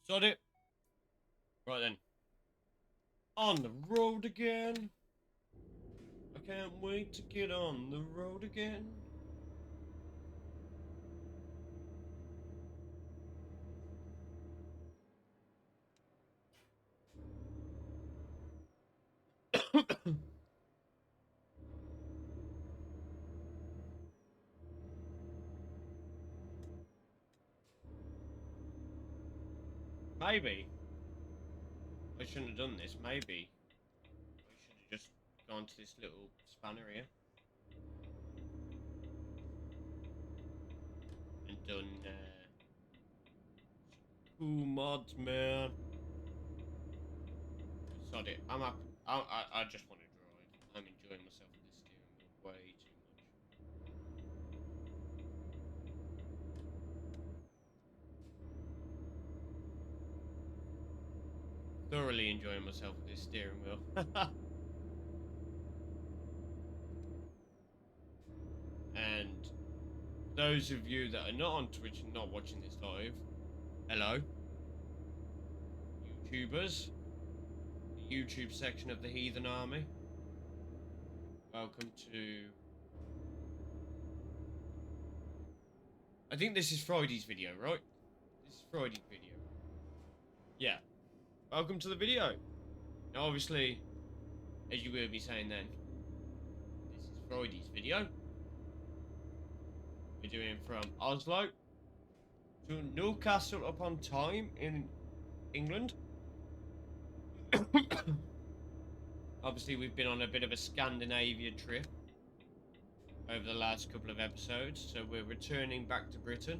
Sod it. Right then. On the road again. I can't wait to get on the road again. Maybe I shouldn't have done this. Maybe I should have just gone to this little spanner here and done cool mods, man. Sod it. I'm up. I just want to drive. I'm enjoying myself with this steering wheel way too much. Thoroughly enjoying myself with this steering wheel. And those of you that are not on Twitch and not watching this live, hello. YouTubers, the YouTube section of the Heathen Army. Welcome to... I think this is Friday's video, right? This is Friday's video. Yeah. Welcome to the video. Now, obviously, as you will be saying then, this is Friday's video. We're doing from Oslo to Newcastle upon Tyne in England. Obviously, we've been on a bit of a Scandinavia trip over the last couple of episodes, so we're returning back to Britain,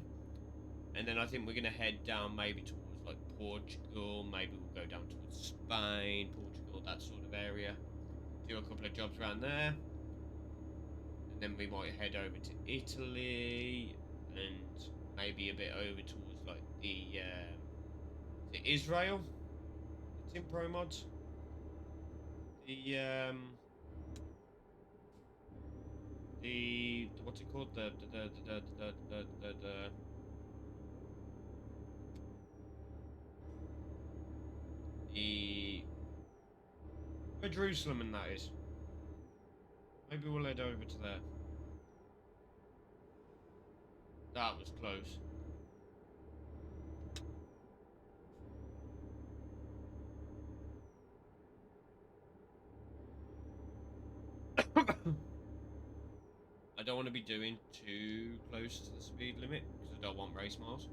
and then I think we're going to head down maybe towards like Portugal, maybe we'll go down towards Spain, Portugal, that sort of area, do a couple of jobs around there, and then we might head over to Italy, and maybe a bit over towards like the Israel, it's in Pro Mods. The what's it called? The where Jerusalem and that is. Maybe we'll head over to there. That was close. I don't want to be doing too close to the speed limit because I don't want race miles.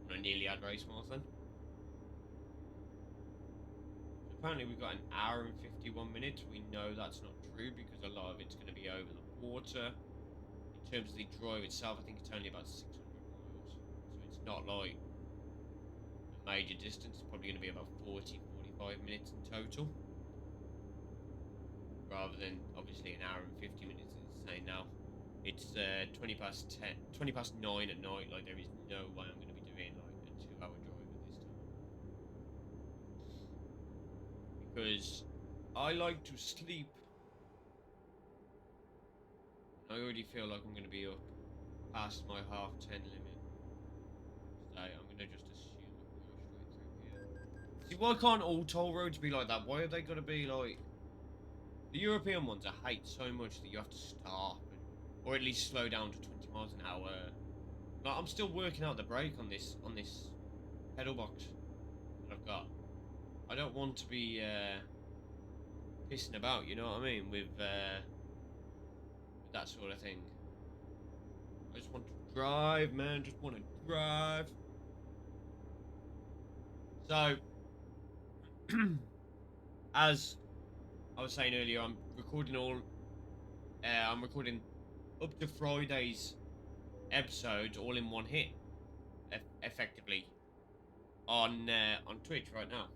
And I nearly had race miles then. So apparently we've got an hour and 51 minutes. We know that's not true because a lot of it's going to be over the water. In terms of the drive itself, I think it's only about 600 miles. So it's not like a major distance. It's probably going to be about 40-45 minutes in total. Rather than obviously an hour and 50 minutes as it's saying now. It's 20 past 9 at night. Like there is no way I'm going to be doing like a 2-hour drive at this time. Because I like to sleep. I already feel like I'm going to be up past my 10:30 limit. So I'm going to just assume that we go straight through here. See, why can't all toll roads be like that? Why have they got to be like... The European ones I hate so much that you have to stop, or at least slow down to 20 miles an hour. Like, I'm still working out the brake on this pedal box that I've got. I don't want to be pissing about, you know what I mean, with that sort of thing. I just want to drive, man. Just want to drive. So, as I was saying earlier, I'm recording up to Friday's episodes all in one hit, effectively, on Twitch right now.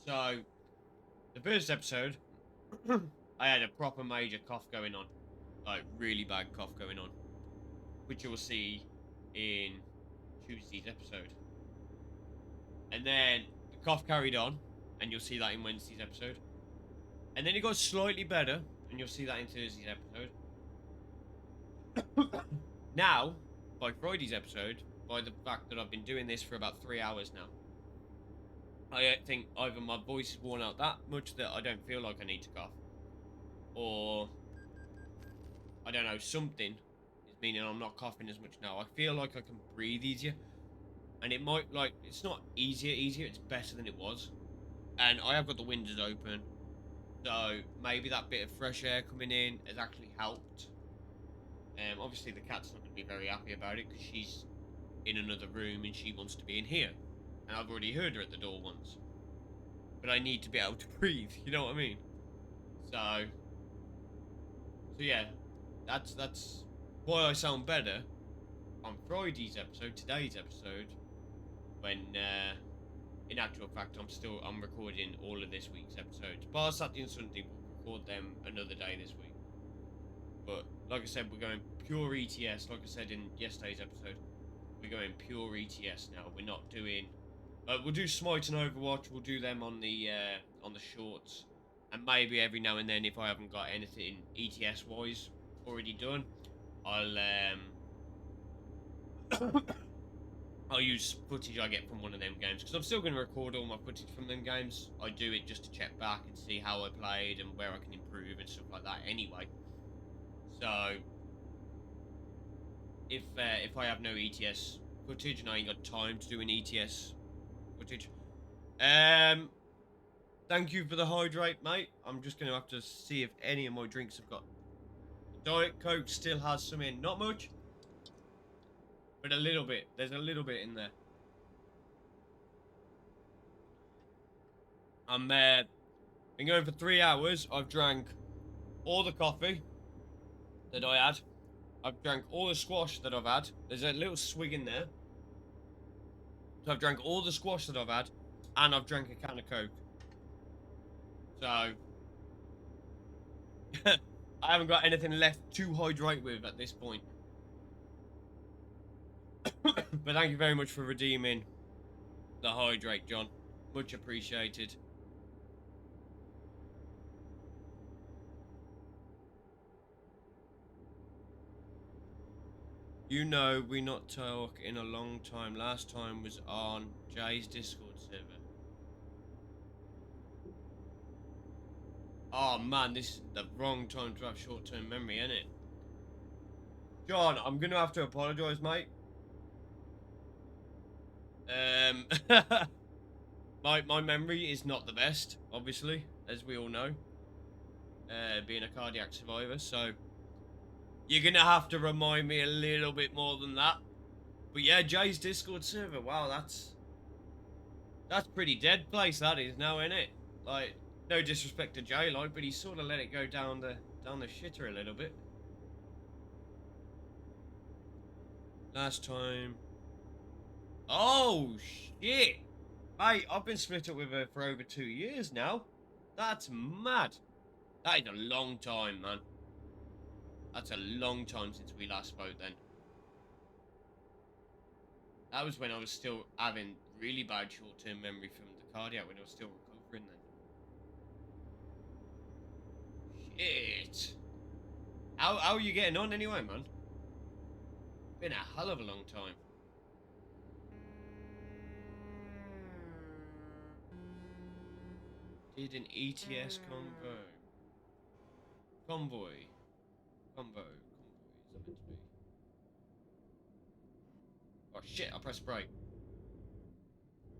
So, the first episode, I had a proper major cough going on, like really bad cough going on, which you will see in Tuesday's episode. And then the cough carried on, and you'll see that in Wednesday's episode. And then it got slightly better, and you'll see that in Thursday's episode. Now, by Friday's episode, by the fact that I've been doing this for about 3 hours now. I think either my voice is worn out that much that I don't feel like I need to cough, or I don't know, something is meaning I'm not coughing as much now. I feel like I can breathe easier, and it might, like, it's not easier, it's better than it was. And I have got the windows open, so maybe that bit of fresh air coming in has actually helped. Obviously the cat's not going to be very happy about it because she's in another room and she wants to be in here, and I've already heard her at the door once. But I need to be able to breathe, you know what I mean? So yeah, that's why I sound better on Friday's episode, today's episode, when in actual fact I'm recording all of this week's episodes. Bar Saturday and Sunday, we'll record them another day this week. But like I said, we're going pure ETS. Like I said in yesterday's episode, we're going pure ETS now. We're not doing. We'll do Smite and Overwatch. We'll do them on the shorts, and maybe every now and then, if I haven't got anything ETS wise already done, I'll use footage I get from one of them games, because I'm still going to record all my footage from them games. I do it just to check back and see how I played and where I can improve and stuff like that anyway. So if I have no ETS footage and I ain't got time to do an ETS footage, thank you for the hydrate, mate. I'm just going to have to see if any of my drinks have got. Diet Coke still has some in, not much, but a little bit. There's a little bit in there. I'm been going for 3 hours. I've drank all the coffee that I had. I've drank all the squash that I've had. There's a little swig in there. So I've drank all the squash that I've had, and I've drank a can of Coke. So I haven't got anything left to hydrate with at this point. But thank you very much for redeeming the hydrate, John. Much appreciated. You know, we not talk in a long time. Last time was on Jay's Discord server. Oh man, this is the wrong time to have short-term memory, isn't it? John, I'm gonna have to apologise, mate. My memory is not the best, obviously, as we all know. Being a cardiac survivor, so you're gonna have to remind me a little bit more than that. But yeah, Jay's Discord server. Wow, that's pretty dead place. That is now, isn't it? Like, no disrespect to Jay, like, but he sort of let it go down the shitter a little bit. Last time. Oh shit, mate! I've been split up with her for over 2 years now. That's mad. That is a long time, man. That's a long time since we last spoke then. That was when I was still having really bad short-term memory from the cardiac, when I was still recovering then. Shit. How are you getting on anyway, man? Been a hell of a long time. Did an ETS convoy. Combo is it meant to be? Oh shit, I pressed brake.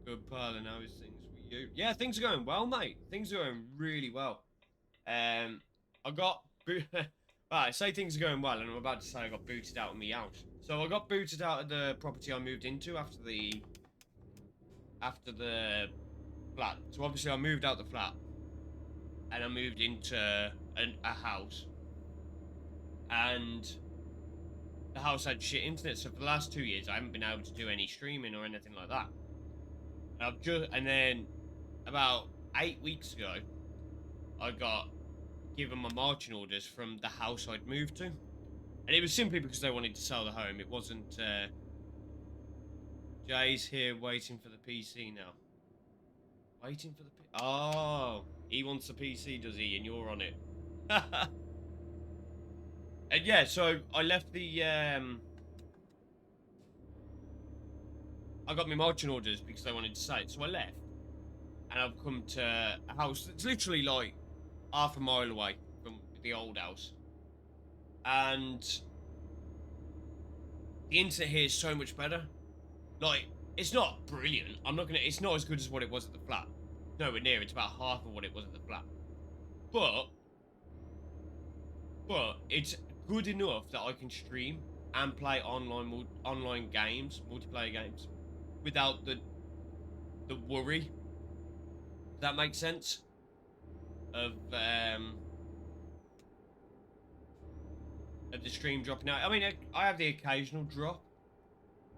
Good pal, and how is things with you? Yeah, things are going well, mate. Things are going really well. I got I say things are going well, and I'm about to say I got booted out of me house. So I got booted out of the property I moved into after the flat. So obviously I moved out the flat, and I moved into a house, and the house had shit internet. So for the last 2 years, I haven't been able to do any streaming or anything like that. And then about 8 weeks ago, I got given my marching orders from the house I'd moved to, and it was simply because they wanted to sell the home. It wasn't. Jay's here waiting for the PC now. Waiting for the oh, he wants the PC, does he? And you're on it. And yeah, so I left the I got my marching orders because they wanted to say it, so I left. And I've come to a house that's literally like half a mile away from the old house. And the internet here is so much better. Like, it's not brilliant. It's not as good as what it was at the flat. Nowhere near. It's about half of what it was at the flat. But it's good enough that I can stream and play online games, multiplayer games, without the worry. Does that make sense? Of the stream dropping out. I mean, I have the occasional drop,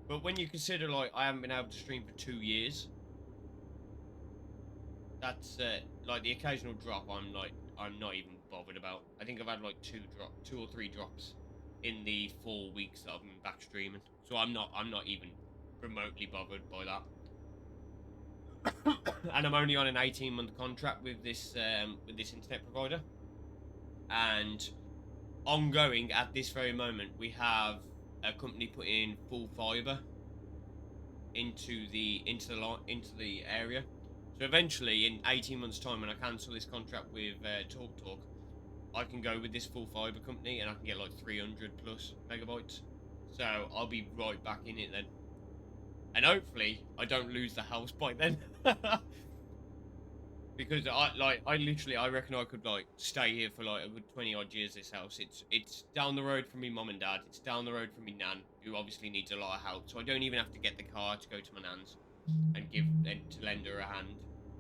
but when you consider like I haven't been able to stream for 2 years, that's like the occasional drop. I'm not even bothered about. I think I've had like 2 or 3 drops in the 4 weeks that I've been back streaming, so I'm not even remotely bothered by that. And I'm only on an 18-month contract with this internet provider, and ongoing at this very moment, we have a company putting full fibre into the area. So eventually, in 18 months' time, when I cancel this contract with TalkTalk, I can go with this full fibre company, and I can get like 300 plus megabytes. So I'll be right back in it then, and hopefully I don't lose the house by then. Because I reckon I could like stay here for like a good 20 odd years. This house, it's down the road from me mum and dad. It's down the road from me nan, who obviously needs a lot of help. So I don't even have to get the car to go to my nan's and to lend her a hand.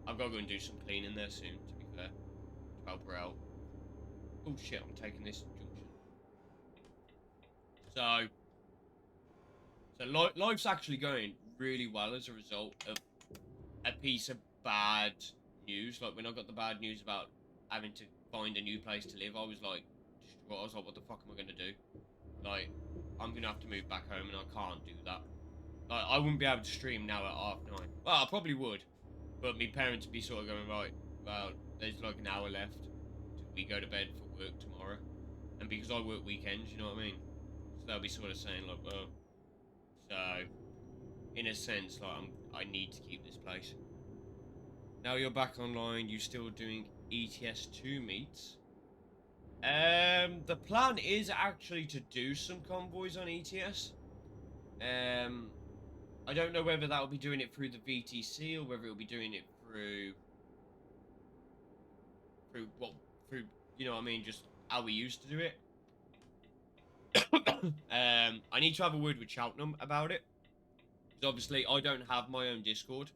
I've got to go and do some cleaning there soon, to be fair, to help her out. Oh shit, I'm taking this junction. So life's actually going really well as a result of a piece of bad news. Like when I got the bad news about having to find a new place to live, I was like distraught. I was like, what the fuck am I gonna do? Like, I'm gonna have to move back home, and I can't do that. Like, I wouldn't be able to stream now at 9:30. Well, I probably would, but my parents would be sort of going, right, well, there's like an hour left till we go to bed for work tomorrow, and because I work weekends, you know what I mean? So they'll be sort of saying like, well, so in a sense, like I need to keep this place. Now you're back online, you still doing ETS2 meets? The plan is actually to do some convoys on ETS. I don't know whether that will be doing it through the VTC or whether it'll be doing it through you know what I mean, just how we used to do it. I need to have a word with Cheltenham about it, because obviously I don't have my own Discord,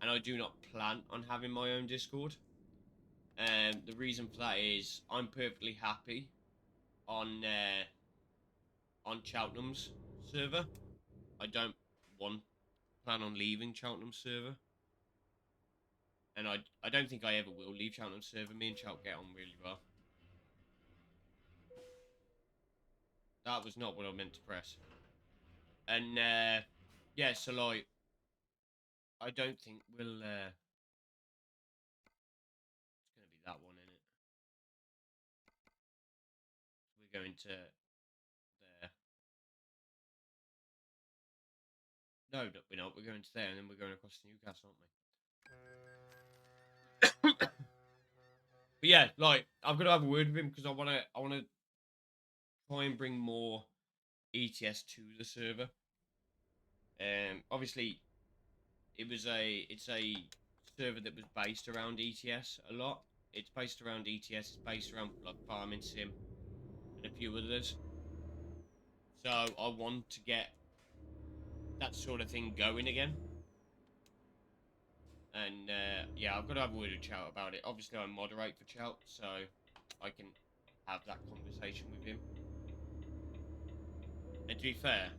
and I do not plan on having my own Discord. The reason for that is I'm perfectly happy on Cheltenham's server. I don't plan on leaving Cheltenham's server, and I don't think I ever will leave Cheltenham's server. Me and Chelt get on really well. That was not what I meant to press. And yeah, so like I don't think we'll it's gonna be that one, in it. So we're going to there. No, we're not. We're going to there, and then we're going across to Newcastle, aren't we? But yeah, like I've got to have a word with him, because I wanna try and bring more ETS to the server. Obviously, it's a server that was based around ETS a lot. It's based around ETS. It's based around like Farming Sim and a few others. So I want to get that sort of thing going again. And yeah, I've got to have a word with Chout about it. Obviously, I moderate for Chout, so I can have that conversation with him. And to be fair,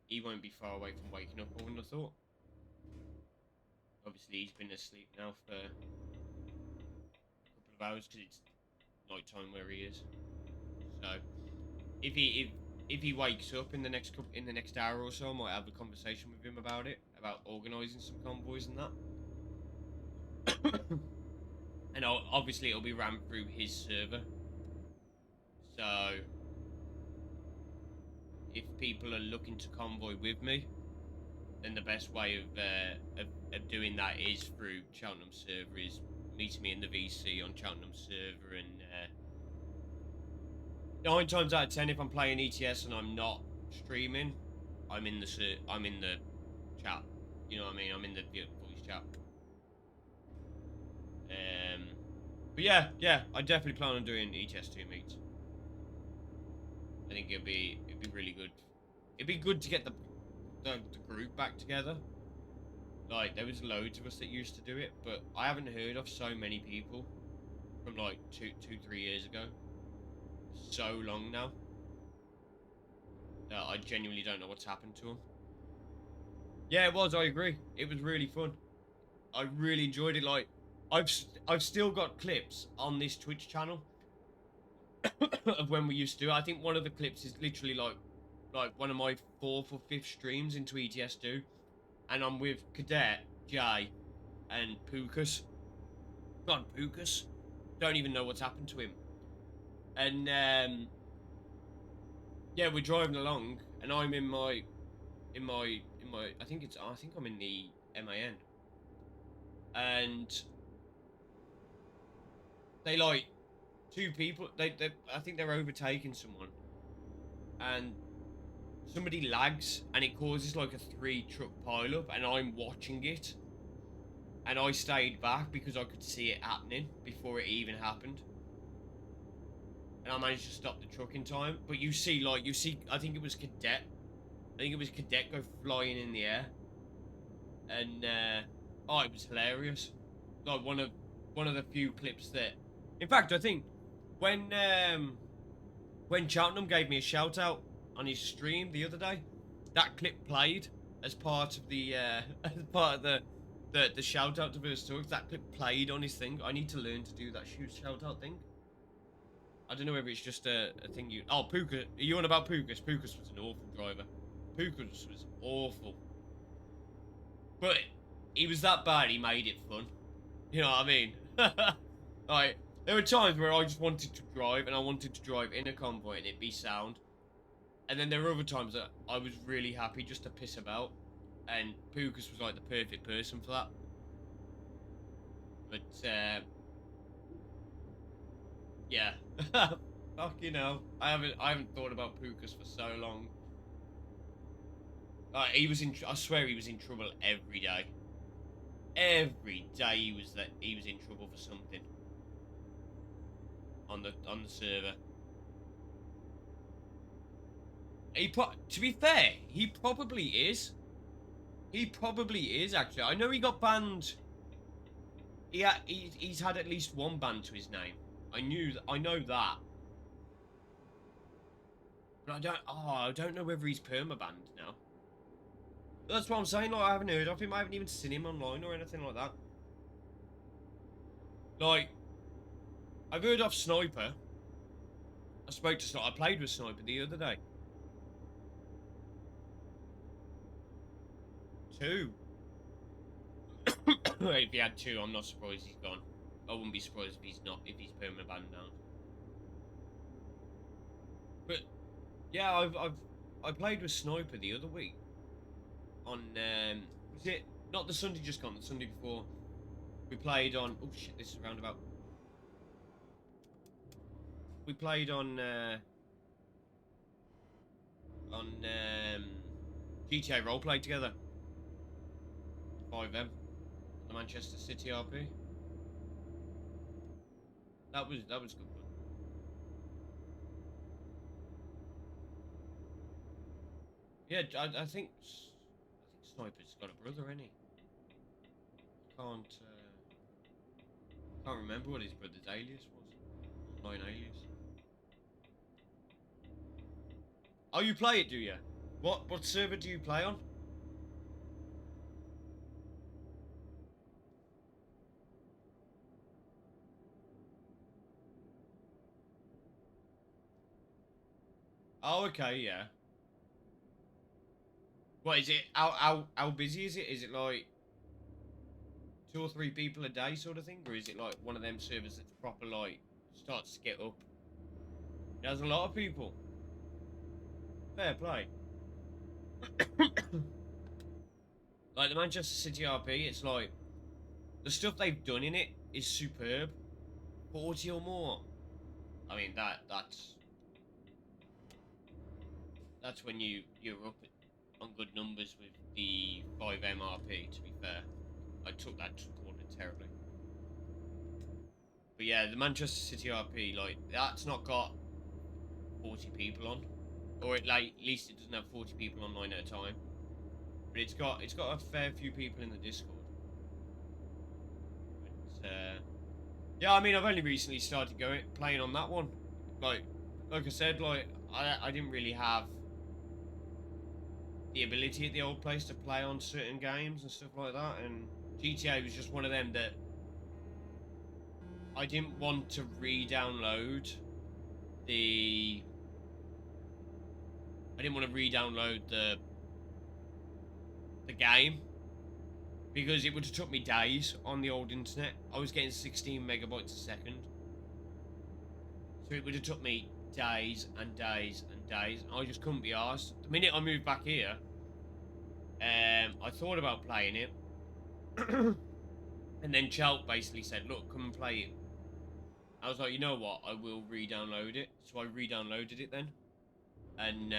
he won't be far away from waking up, I wouldn't have thought. Obviously, he's been asleep now for a couple of hours because it's night time where he is. So if he wakes up in the next hour or so, I might have a conversation with him about it, about organising some convoys and that. And obviously it'll be ran through his server. So if people are looking to convoy with me, then the best way of doing that is through Cheltenham server, is meeting me in the VC on Cheltenham server, and 9 times out of 10, if I'm playing ETS and I'm not streaming, I'm in the chat. You know what I mean? I'm in the voice chat. But yeah, I definitely plan on doing ETS2 meets. I think it'd be really good. It'd be good to get the group back together. Like, there was loads of us that used to do it, but I haven't heard of so many people from like 3 years ago. So long now that I genuinely don't know what's happened to them. Yeah, it was. I agree. It was really fun. I really enjoyed it. Like, I've still got clips on this Twitch channel of when we used to do it. I think one of the clips is literally like one of my 4th or 5th streams into ETS2, and I'm with Cadet, Jay, and Pukas. God, Pukas. Don't even know what's happened to him. And yeah, we're driving along, and I'm in my I think I'm in the MAN, and they like 2 people. They I think they're overtaking someone, and somebody lags, and it causes like a 3-truck pileup, and I'm watching it, and I stayed back because I could see it happening before it even happened, and I managed to stop the truck in time. But you see, I think it was Cadet. I think it was Cadet go flying in the air, and oh, it was hilarious. Like one of the few clips that, in fact, I think when Cheltenham gave me a shout out on his stream the other day, that clip played as part of the the shout out to Vercitorix. That clip played on his thing. I need to learn to do that shout out thing. I don't know whether it's just a thing you. Oh, Puka, are you on about Pukas? Pukas was an awful driver. Pukas was awful, but he was that bad. He made it fun. You know what I mean? Like, there were times where I just wanted to drive, and I wanted to drive in a convoy and it be sound. And then there were other times that I was really happy just to piss about, and Pukas was like the perfect person for that. But yeah, fucking hell, I haven't thought about Pukas for so long. He was in. I swear he was in trouble every day. Every day he was in trouble for something on the server. To be fair, he probably is. He probably is, actually. I know he got banned. He's had at least 1 ban to his name. I know that. But I don't know whether he's perma-banned now. That's what I'm saying. Like, I haven't heard of him. I haven't even seen him online or anything like that. Like, I've heard of Sniper. I played with Sniper the other day. 2. If he had 2, I'm not surprised he's gone. I wouldn't be surprised if he's permanent banned now. But yeah, I played with Sniper the other week on was it not the Sunday just gone, the Sunday before? We played on, oh shit, this is a roundabout. We played on GTA roleplay together. 5M. The Manchester City RP. That was good fun. Yeah, I think Sniper's got a brother, ain't he? Can't remember what his brother's alias was. Online alias. Oh, you play it, do you? What server do you play on? Oh, okay, yeah. What is it? How busy is it? Is it like 2 or 3 people a day sort of thing, or is it like one of them servers that's proper like starts to get up? It has a lot of people. Fair play. Like the Manchester City RP, it's like the stuff they've done in it is superb. 40 or more. I mean that's when you're up on good numbers with the 5M RP. To be fair, I took that corner terribly. But yeah, the Manchester City RP, like that's not got 40 people on, or at least it doesn't have 40 people online at a time. But it's got a fair few people in the Discord. But yeah, I mean I've only recently started playing on that one. Like I said, like I didn't really have the ability at the old place to play on certain games and stuff like that, and GTA was just one of them that I didn't want to re-download the. I didn't want to re-download the game because it would have took me days on the old internet. I was getting 16 megabytes a second, so it would have took me days and days and days. And I just couldn't be arsed. The minute I moved back here, I thought about playing it, and then Chelt basically said, "Look, come and play it." I was like, you know what? I will re-download it. So I re-downloaded it then, and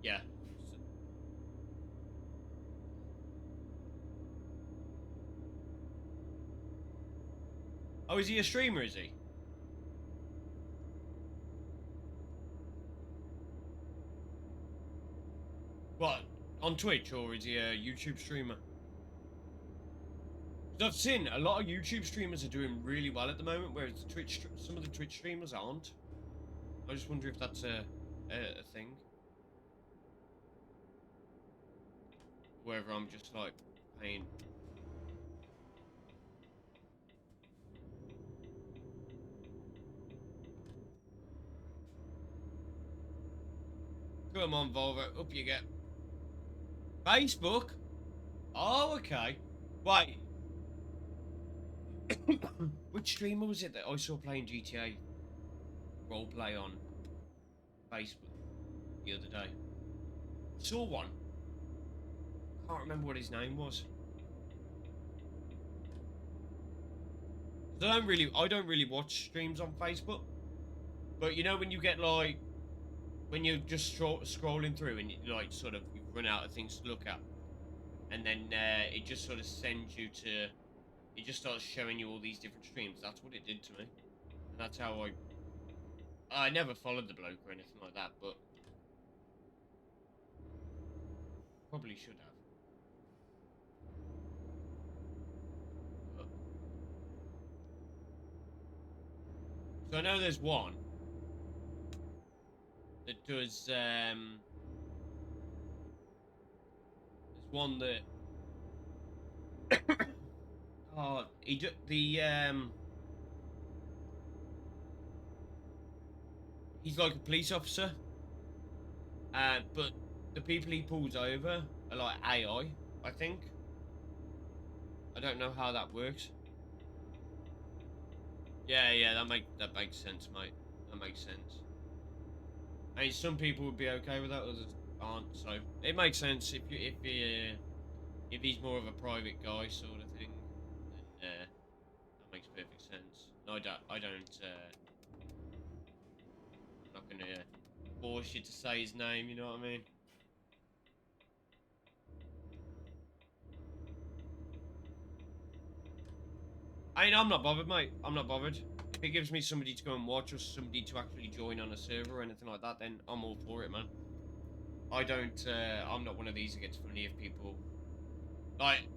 yeah. Oh, is he a streamer? Is he? What, on Twitch, or is he a YouTube streamer? I've seen a lot of YouTube streamers are doing really well at the moment, whereas some of the Twitch streamers aren't. I just wonder if that's a thing. Whether I'm just like paying. Come on, Volvo, up you get. Facebook? Oh, okay. Wait. Which streamer was it that I saw playing GTA roleplay on Facebook the other day? Saw one. Can't remember what his name was. I don't really watch streams on Facebook. But you know when you get like, when you're just scrolling through and you like sort of you run out of things to look at, and then it just sort of sends you to. It just starts showing you all these different streams. That's what it did to me. And that's how I never followed the bloke or anything like that, but probably should have. But, so I know there's one that does. There's one that. Oh, he's like a police officer, but the people he pulls over are like AI, I think. I don't know how that works. Yeah, that makes sense, mate. That makes sense. I mean, some people would be okay with that, others aren't. So it makes sense if he's more of a private guy sort of thing. Then that makes perfect sense. No, I don't. I'm not gonna force you to say his name. You know what I mean? I mean, I'm not bothered, mate. I'm not bothered. If it gives me somebody to go and watch or somebody to actually join on a server or anything like that, then I'm all for it, man. I don't. I'm not one of these that gets funny if people like.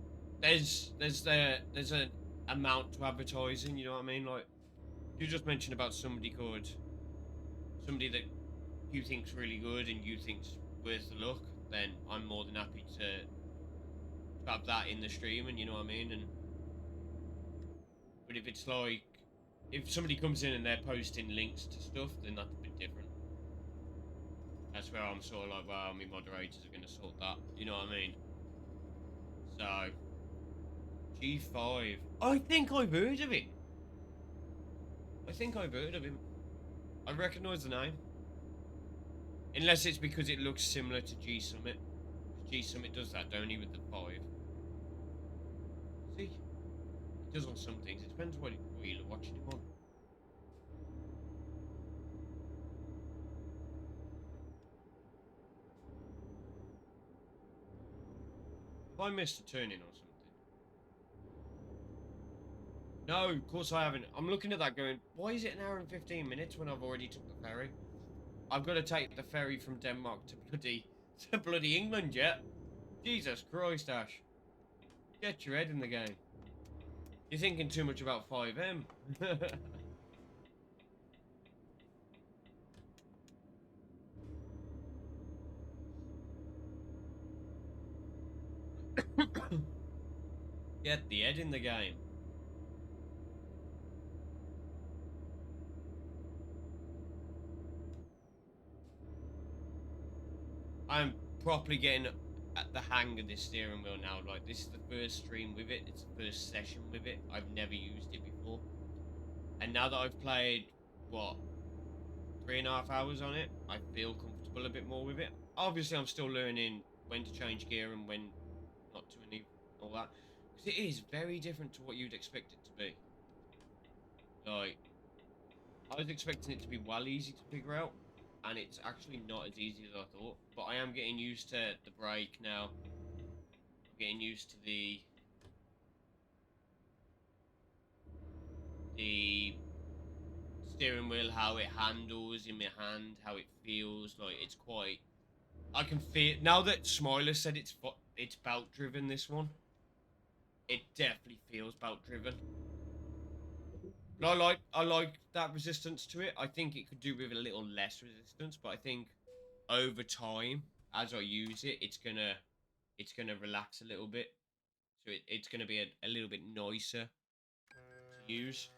There's an amount to advertising. You know what I mean? Like you just mentioned about somebody that you think's really good and you think's worth the look. Then I'm more than happy to have that in the stream, and you know what I mean. And but if it's like, if somebody comes in and they're posting links to stuff, then that's a bit different. That's where I'm sort of like, well, my moderators are going to sort that. You know what I mean? So, G5. I think I've heard of him. I recognise the name. Unless it's because it looks similar to G Summit. G-Summit does that, don't he, with the 5? See? It does on some things. It depends what you're watching him on. Have I missed a turning or something? No, of course I haven't. I'm looking at that going, why is it an hour and 15 minutes when I've already took the ferry? I've got to take the ferry from Denmark to bloody England yet. Jesus Christ, Ash. Get your head in the game. You're thinking too much about 5M. Get the head in the game. I'm properly getting at the hang of this steering wheel now. Like, this is the first stream with it. It's the first session with it. I've never used it before. And now that I've played, what, 3.5 hours on it, I feel comfortable a bit more with it. Obviously, I'm still learning when to change gear and when not to, and all that. Because it is very different to what you'd expect it to be. Like, I was expecting it to be well easy to figure out, and it's actually not as easy as I thought. But I am getting used to the brake now. I'm getting used to the steering wheel, how it handles in my hand, how it feels. Like, it's quite. I can feel now that Smiler said it's belt driven. This one, it definitely feels belt driven. But I like that resistance to it. I think it could do with a little less resistance, but I think over time, as I use it, it's gonna relax a little bit. So it's gonna be a little bit nicer to use.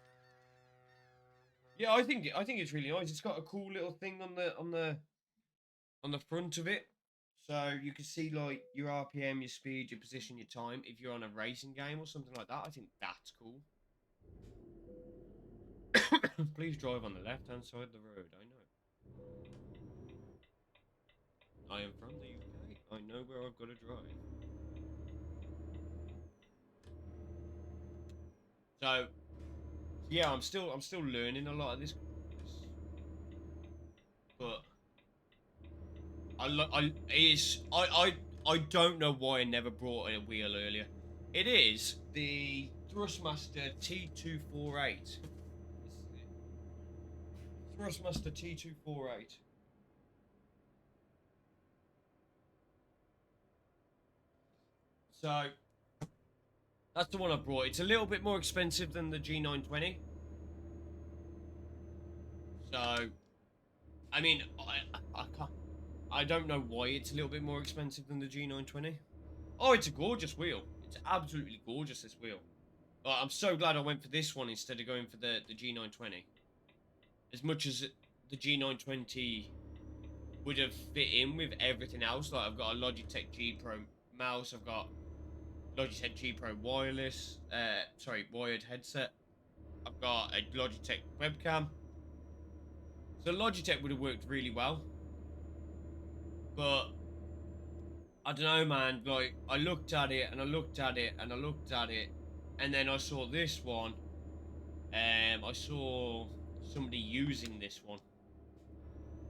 Yeah, I think it's really nice. It's got a cool little thing on the front of it. So you can see like your RPM, your speed, your position, your time. If you're on a racing game or something like that, I think that's cool. Please drive on the left-hand side of the road. I know. I am from the UK. I know where I've got to drive. So yeah, I'm still learning a lot of this, but I don't know why I never brought a wheel earlier. It is the Thrustmaster T248. This is it. Thrustmaster T248. So that's the one I brought. It's a little bit more expensive than the G920. So I mean, I can't. I don't know why it's a little bit more expensive than the G920. Oh, it's a gorgeous wheel. It's absolutely gorgeous, this wheel. I'm so glad I went for this one instead of going for the G920. As much as the G920 would have fit in with everything else, like I've got a Logitech G Pro mouse, I've got Logitech G Pro wireless, wired headset. I've got a Logitech webcam. So Logitech would have worked really well. But I don't know, man. Like, I looked at it and I looked at it and I looked at it, and then I saw this one. I saw somebody using this one,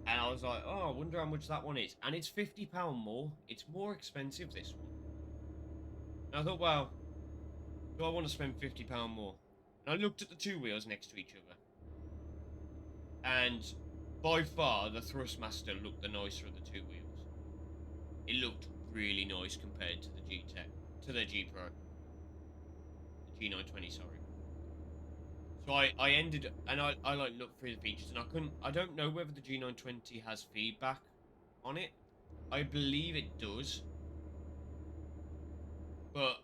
and I was like, oh, I wonder how much that one is. And it's £50 more. It's more expensive, this one. And I thought, well, do I want to spend £50 more? And I looked at the two wheels next to each other, and by far the Thrustmaster looked the nicer of the two wheels. It looked really nice compared to the G Pro, the G920, sorry. So I ended, and I like looked through the features, and I don't know whether the G920 has feedback on it. I believe it does. But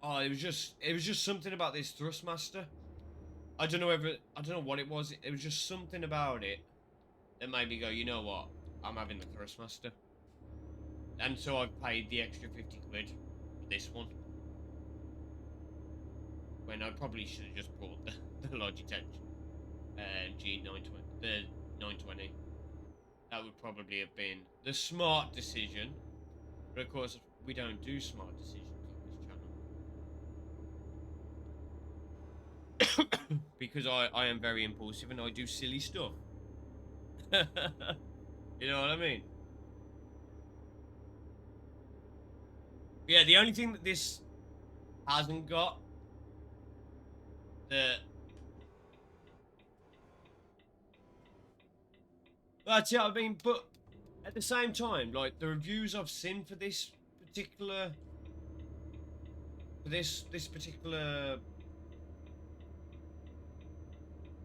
oh, it was just something about this Thrustmaster. I don't know what it was. It was just something about it that made me go, you know what? I'm having the Thrustmaster. And so I've paid the extra 50 quid for this one. When I probably should have just bought the Logitech G920, the 920. That would probably have been the smart decision. But of course, we don't do smart decisions on this channel. Because I am very impulsive and I do silly stuff. You know what I mean? Yeah, the only thing that this hasn't got, the that's it. I mean, but at the same time, like the reviews I've seen for this particular, this particular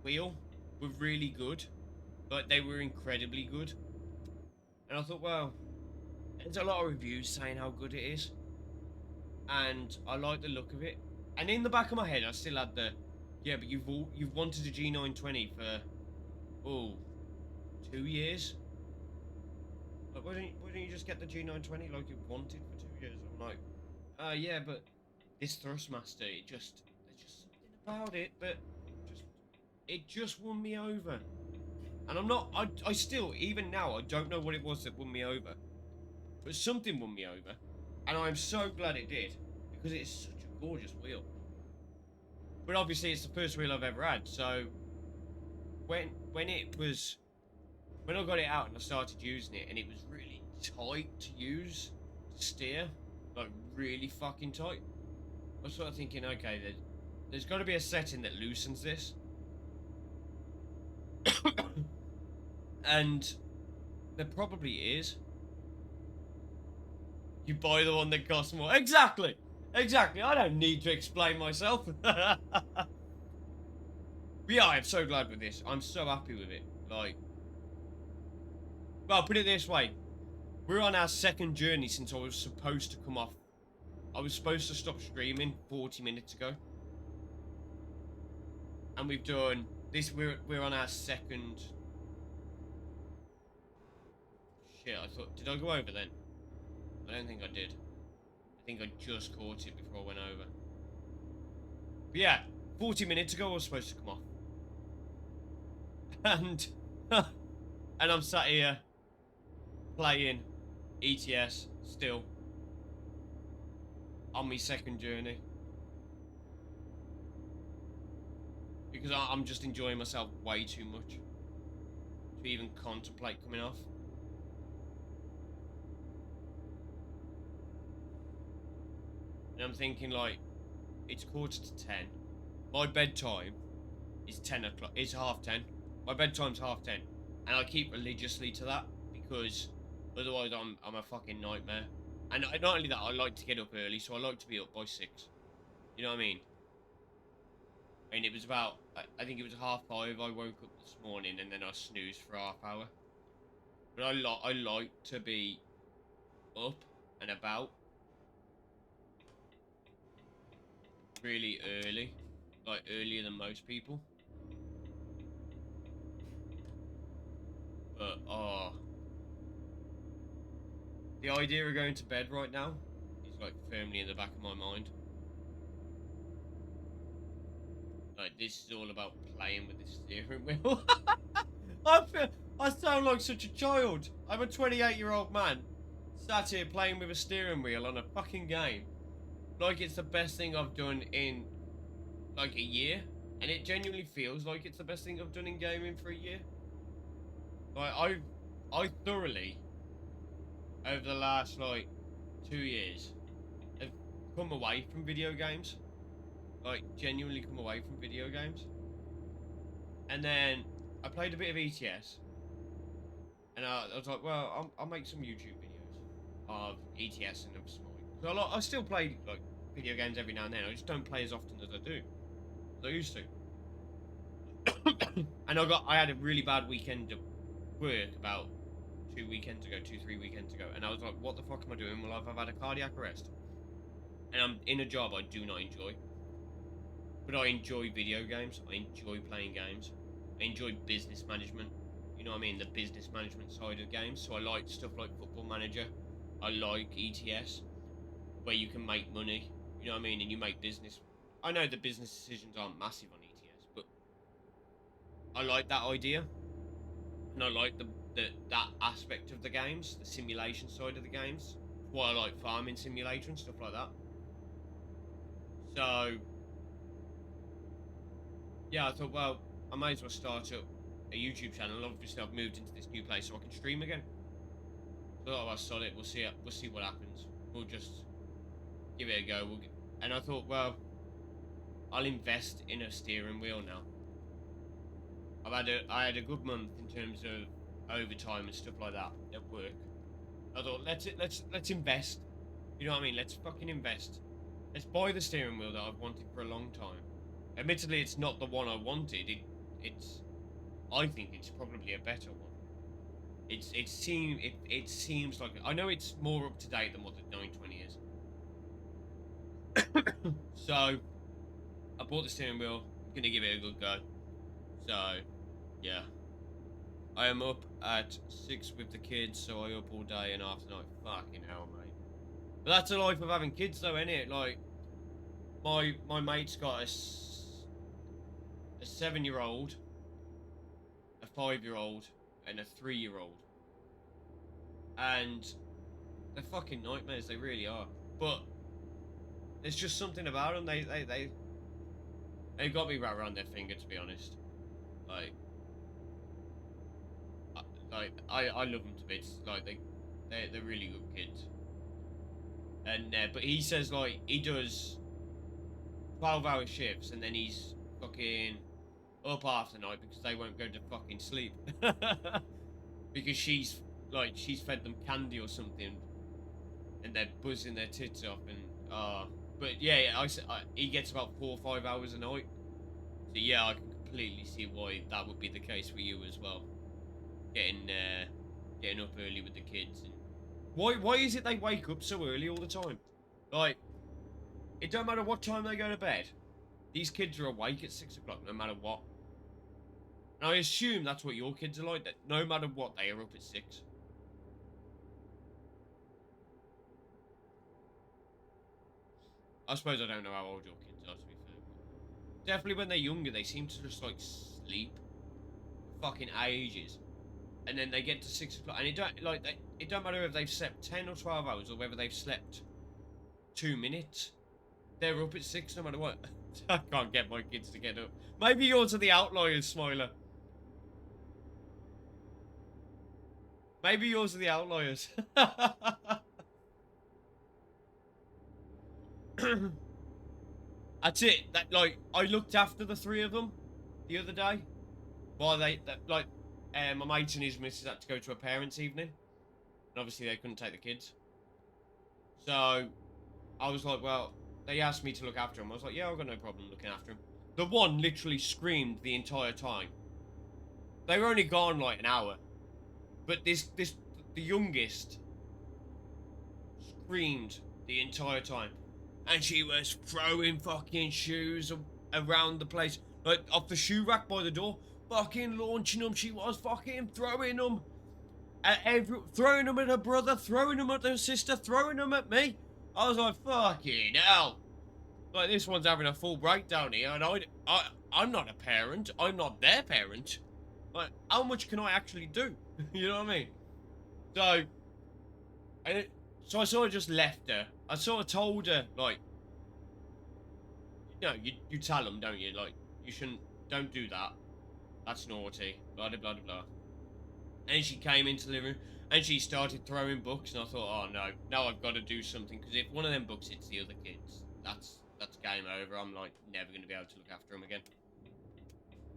wheel were really good. Like they were incredibly good. And I thought, well, there's a lot of reviews saying how good it is, and I like the look of it. And in the back of my head, I still had the, yeah, but you've wanted a G920 for, oh, 2 years. Like, why don't you just get the G920 like you wanted for 2 years? I'm like, yeah, but this Thrustmaster, there's just something about it that it just won me over. And I still, even now, I don't know what it was that won me over. But something won me over. And I'm so glad it did. Because it's such a gorgeous wheel. But obviously it's the first wheel I've ever had, so when I got it out and I started using it and it was really tight to use, to steer, like really fucking tight, I was sort of thinking, okay, there's got to be a setting that loosens this. And there probably is. You buy the one that costs more. Exactly! Exactly, I don't need to explain myself. But yeah, I'm so glad with this. I'm so happy with it. Like, well, put it this way. We're on our second journey since I was supposed to come off. I was supposed to stop streaming 40 minutes ago. And we've done this, we're on our second. Shit, I thought, did I go over then? I don't think I did. I think I just caught it before I went over. But yeah, 40 minutes ago I was supposed to come off. And and I'm sat here playing ETS still on my second journey. Because I'm just enjoying myself way too much to even contemplate coming off. And I'm thinking, like, it's 9:45. My bedtime is 10 o'clock. It's 10:30. My bedtime's 10:30. And I keep religiously to that because otherwise I'm a fucking nightmare. And not only that, I like to get up early, so I like to be up by 6. You know what I mean? And it was about, I think it was 5:30 I woke up this morning and then I snoozed for half hour. But I like to be up and about really early. Like earlier than most people. But, the idea of going to bed right now is like firmly in the back of my mind. Like, this is all about playing with the steering wheel. I sound like such a child. I'm a 28-year-old man sat here playing with a steering wheel on a fucking game. Like it's the best thing I've done in like a year. And it genuinely feels like it's the best thing I've done in gaming for a year. Like, I thoroughly, over the last like 2 years, have come away from video games. Like, genuinely come away from video games. And then I played a bit of ETS. And I was like, well, I'll make some YouTube videos of ETS and of Smite. So I still play like video games every now and then. I just don't play as often as I do. As I used to. And I had a really bad weekend of work about 3 weekends ago. And I was like, what the fuck am I doing? Well, I've had a cardiac arrest. And I'm in a job I do not enjoy. But I enjoy video games. I enjoy playing games. I enjoy business management. You know what I mean? The business management side of games. So I like stuff like Football Manager. I like ETS, where you can make money. You know what I mean? And you make business. I know the business decisions aren't massive on ETS, but I like that idea. And I like that aspect of the games, the simulation side of the games, quite a like farming simulator and stuff like that. So yeah, I thought, well, I might as well start up a YouTube channel. Obviously, I've moved into this new place so I can stream again. So I thought, I'll start it. We'll see what happens. We'll just give it a go. And I thought, well, I'll invest in a steering wheel now. I had a good month in terms of overtime and stuff like that at work. I thought, let's invest. You know what I mean? Let's fucking invest. Let's buy the steering wheel that I've wanted for a long time. Admittedly, it's not the one I wanted. I think it's probably a better one. It seems like, I know it's more up to date than what the 920 is. So I bought the steering wheel. I'm gonna give it a good go. So yeah, I am up at 6 with the kids, so I up all day and after night. Fucking hell, mate. But that's the life of having kids, though, ain't it? Like my mate's got a 7-year-old, a 5-year-old, and a 3-year-old, and they're fucking nightmares. They really are. But there's just something about them. They got me right around their finger, to be honest. I love them to bits. Like they're really good kids. And but he says like he does 12-hour shifts and then he's fucking up half the night because they won't go to fucking sleep. Because she's fed them candy or something and they're buzzing their tits off and but yeah, he gets about 4 or 5 hours a night. So yeah, I can completely see why that would be the case for you as well. Getting up early with the kids. And why is it they wake up so early all the time? Like, it don't matter what time they go to bed. These kids are awake at 6 o'clock no matter what. And I assume that's what your kids are like, that no matter what, they are up at 6. I suppose I don't know how old your kids are, to be fair. But definitely when they're younger, they seem to just, like, sleep for fucking ages. And then they get to 6 o'clock, and it don't matter if they've slept 10 or 12 hours, or whether they've slept 2 minutes. They're up at 6 no matter what. I can't get my kids to get up. Maybe yours are the outliers, Smiler. Maybe yours are the outliers. That's it. Like, I looked after the 3 of them the other day. While my mate and his missus had to go to a parents' evening. And obviously they couldn't take the kids. So, I was like, well, they asked me to look after him. I was like, yeah, I've got no problem looking after him. The one literally screamed the entire time. They were only gone like an hour. But the youngest screamed the entire time. And she was throwing fucking shoes around the place. Like, off the shoe rack by the door. Fucking launching them. She was fucking throwing them. Throwing them at her brother. Throwing them at her sister. Throwing them at me. I was like, fucking hell. Like, this one's having a full breakdown here. And I'm not a parent. I'm not their parent. Like, how much can I actually do? You know what I mean? So I sort of just left her. I sort of told her, like, you know, you tell them, don't you? Like, you shouldn't, don't do that. That's naughty. Blah, blah, blah, blah. And she came into the living room and she started throwing books. And I thought, oh no, now I've got to do something. Because if one of them books hits the other kids, that's game over. I'm like never going to be able to look after them again.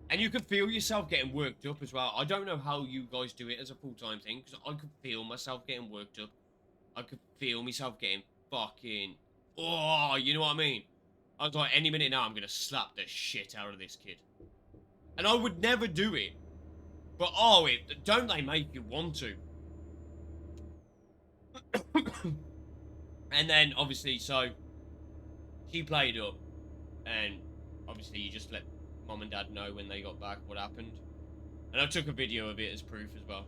And you can feel yourself getting worked up as well. I don't know how you guys do it as a full-time thing. Because I could feel myself getting worked up. I could feel myself getting fucking... Oh, you know what I mean? I was like, any minute now, I'm going to slap the shit out of this kid. And I would never do it. But, oh, don't they make you want to? And then, obviously, so... She played up. And, obviously, you just let Mom and Dad know when they got back what happened. And I took a video of it as proof as well.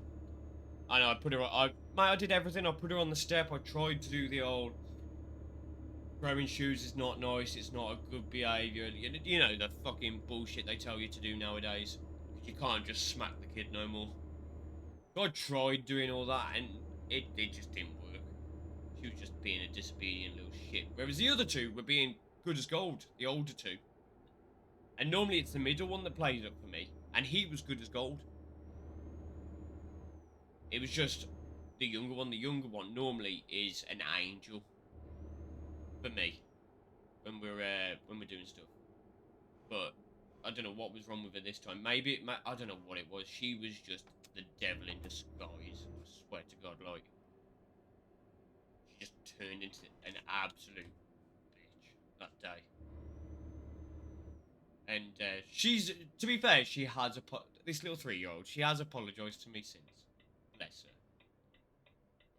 I know, I put her on... I did everything. I put her on the step. I tried to do the old... Throwing shoes is not nice. It's not a good behaviour. You know, the fucking bullshit they tell you to do nowadays. You can't just smack the kid no more. So I tried doing all that, and it just didn't work. She was just being a disobedient little shit. Whereas the other two were being good as gold, the older two. And normally it's the middle one that plays up for me. And he was good as gold. It was just the younger one. The younger one normally is an angel for me when we're doing stuff. But I don't know what was wrong with her this time. Maybe I don't know what it was. She was just the devil in disguise. I swear to God, like she just turned into an absolute bitch that day. And she's, to be fair, she has this little 3-year-old. She has apologized to me since. Bless her.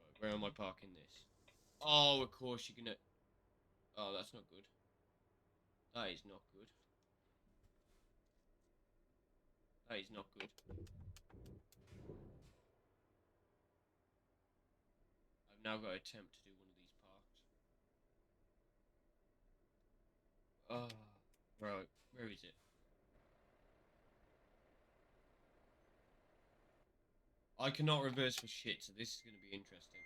Right, where am I parking this? Oh, of course you're gonna. Oh, that's not good. That is not good. That is not good. I've now got to attempt to do one of these parks. Oh, right. Where is it? I cannot reverse for shit, so this is going to be interesting.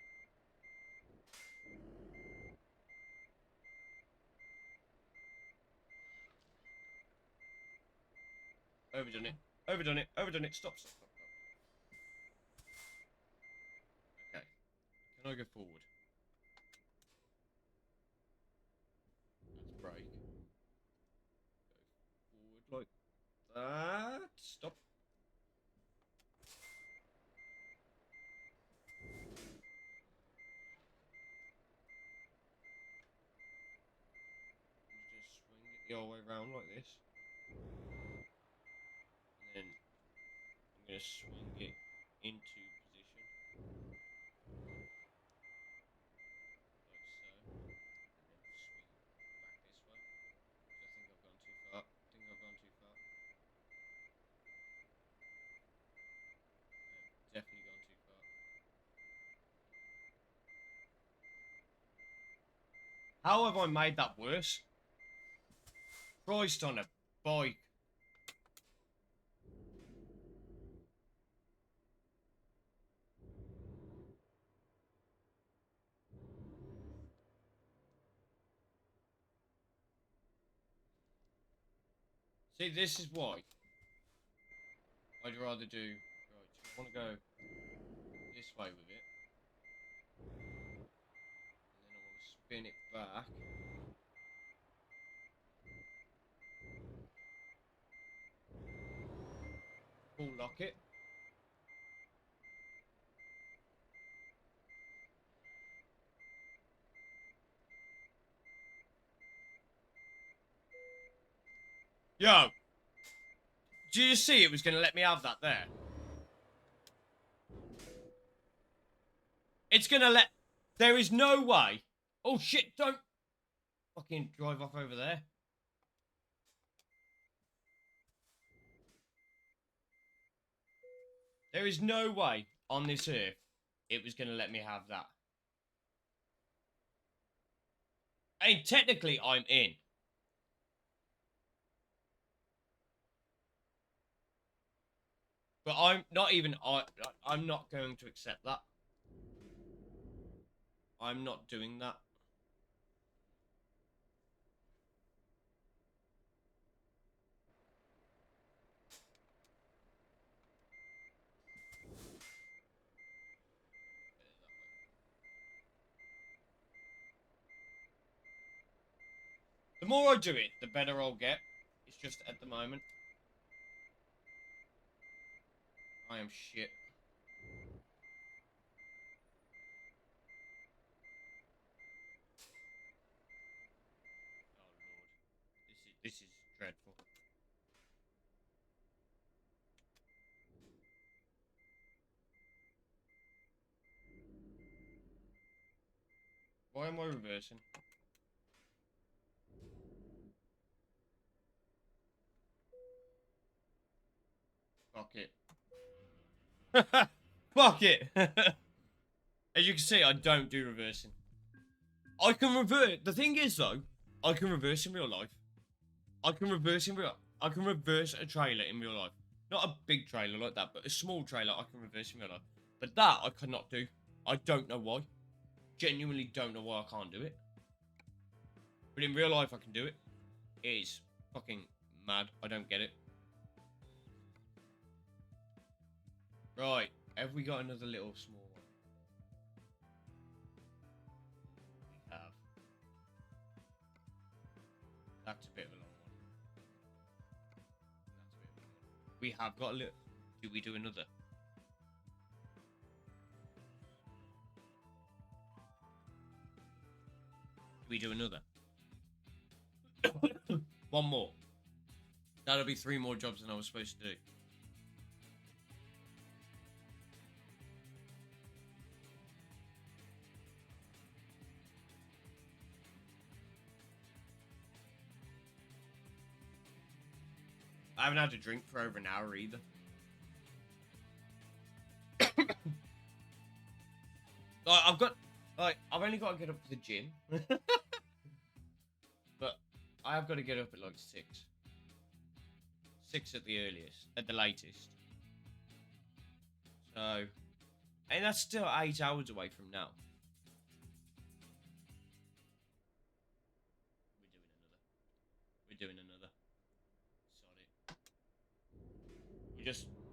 Overdone it. Overdone it. Overdone it. Stop, stop, stop, stop. Okay. Can I go forward? Let's brake. Go forward like that. Stop. Just swing it the whole way around like this. And then I'm going to swing it into position. Like so. And then swing back this way. I think I've gone too far. I think I've gone too far. Definitely gone too far. How have I made that worse? Christ on a bike. See, this is why I'd rather do. Right, so I want to go this way with it. And then I want to spin it back. Pull lock it. Yo! Did you just see it was going to let me have that there? It's going to let... There is no way. Oh shit, don't fucking drive off over there. There is no way on this earth it was going to let me have that. I mean, technically I'm in. But I'm not even... I'm not going to accept that. I'm not doing that. The more I do it, the better I'll get. It's just at the moment, I am shit. Oh lord, this is dreadful. Why am I reversing? Fuck it. Fuck it. As you can see, I don't do reversing. I can reverse. The thing is, though, I can reverse in real life. I can reverse a trailer in real life. Not a big trailer like that, but a small trailer I can reverse in real life. But that I cannot do. I don't know why. genuinely don't know why I can't do it. But in real life, I can do it. It is fucking mad. I don't get it. Right. Have we got another little small one? We have. That's a bit of a long one. That's a bit of a long one. We have got a little... Do we do another? Do we do another? One more. That'll be 3 more jobs than I was supposed to do. I haven't had a drink for over an hour either. I've only got to get up to the gym. But I have got to get up at like 6. 6 at the earliest, at the latest. So, and that's still 8 hours away from now. We're doing another. Sod it.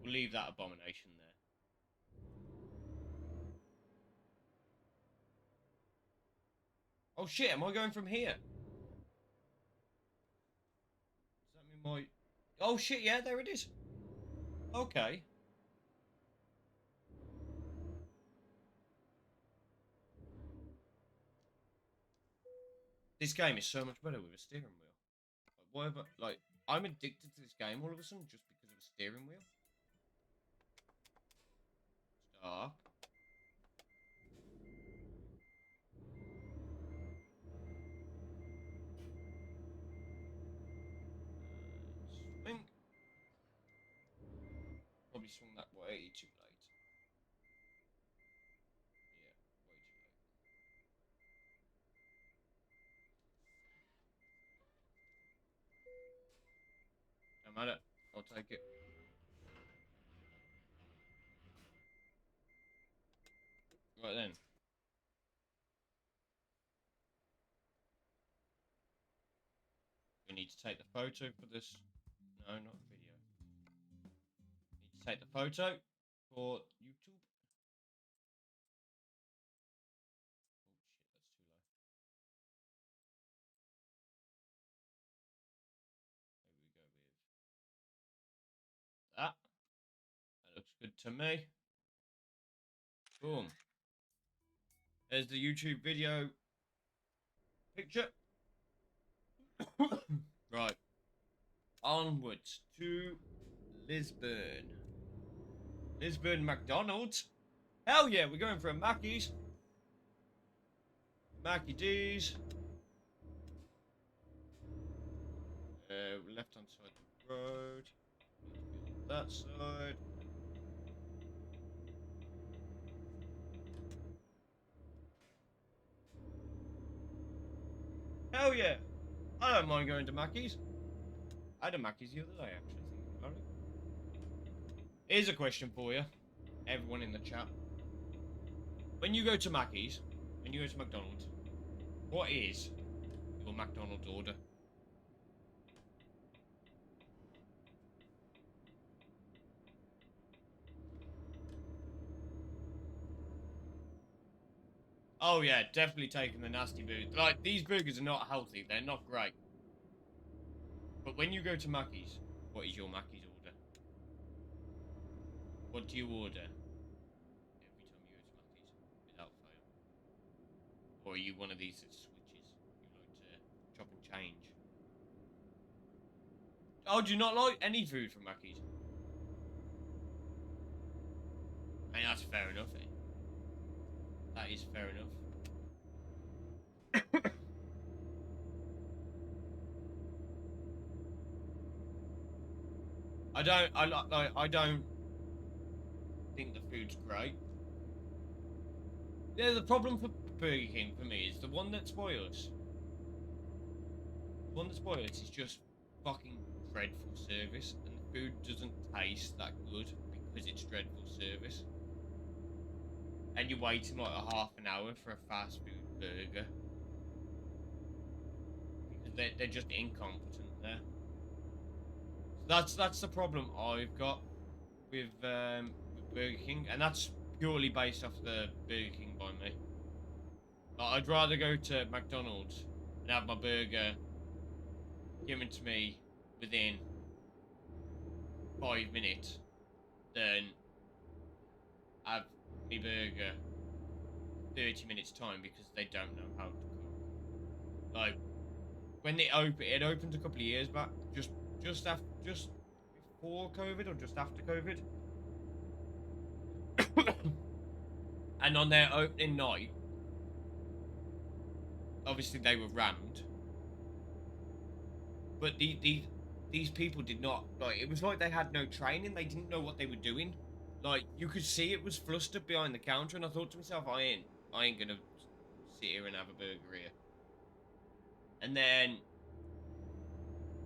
We'll leave that abomination there. Oh shit, am I going from here? Does that mean my... Oh shit, yeah, there it is. Okay. This game is so much better with a steering wheel. Like, whatever, like, I'm addicted to this game all of a sudden just because of a steering wheel. Stop. Swing. Probably swung that way too late. Yeah, way too late. Don't matter. I'll take it. Right then. We need to take the photo for this. No, not video. Need to take the photo for YouTube. Oh shit, that's too low. Maybe we go with that. That looks good to me. Boom. There's the YouTube video picture. Right. Onwards to Lisbon. Lisbon McDonald's. Hell yeah, we're going for a Mackey's. Mackie D's. Left hand side of the road. On that side. Hell yeah. I don't mind going to Mackey's. I had a Mackey's the other day, actually, thinking about it. Here's a question for you, everyone in the chat. When you go to Mackey's, when you go to McDonald's, what is your McDonald's order? Oh yeah, definitely taking the nasty burgers. Like, these burgers are not healthy, they're not great. But when you go to Mackey's, what is your Mackey's order? What do you order every time you go to Mackey's, without fail? Or are you one of these that switches? You like to chop and change? Oh, do you not like any food from Mackey's? I mean, that's fair enough, eh? That is fair enough. I don't think the food's great. Yeah, the problem for Burger King for me is the one that spoils. The one that spoils is just fucking dreadful service, and the food doesn't taste that good because it's dreadful service. and you're waiting like a half an hour for a fast food burger because they're just incompetent there. So that's the problem I've got with Burger King, and that's purely based off the Burger King by me. Like, I'd rather go to McDonald's and have my burger given to me within 5 minutes than have me burger 30 minutes time because they don't know how to cook. Like when it opened a couple of years back, just before COVID or just after COVID, and on their opening night, obviously they were rammed, but these people did not, like, it was like they had no training. They didn't know what they were doing. Like, you could see it was flustered behind the counter, and I thought to myself, I ain't gonna sit here and have a burger here. And then,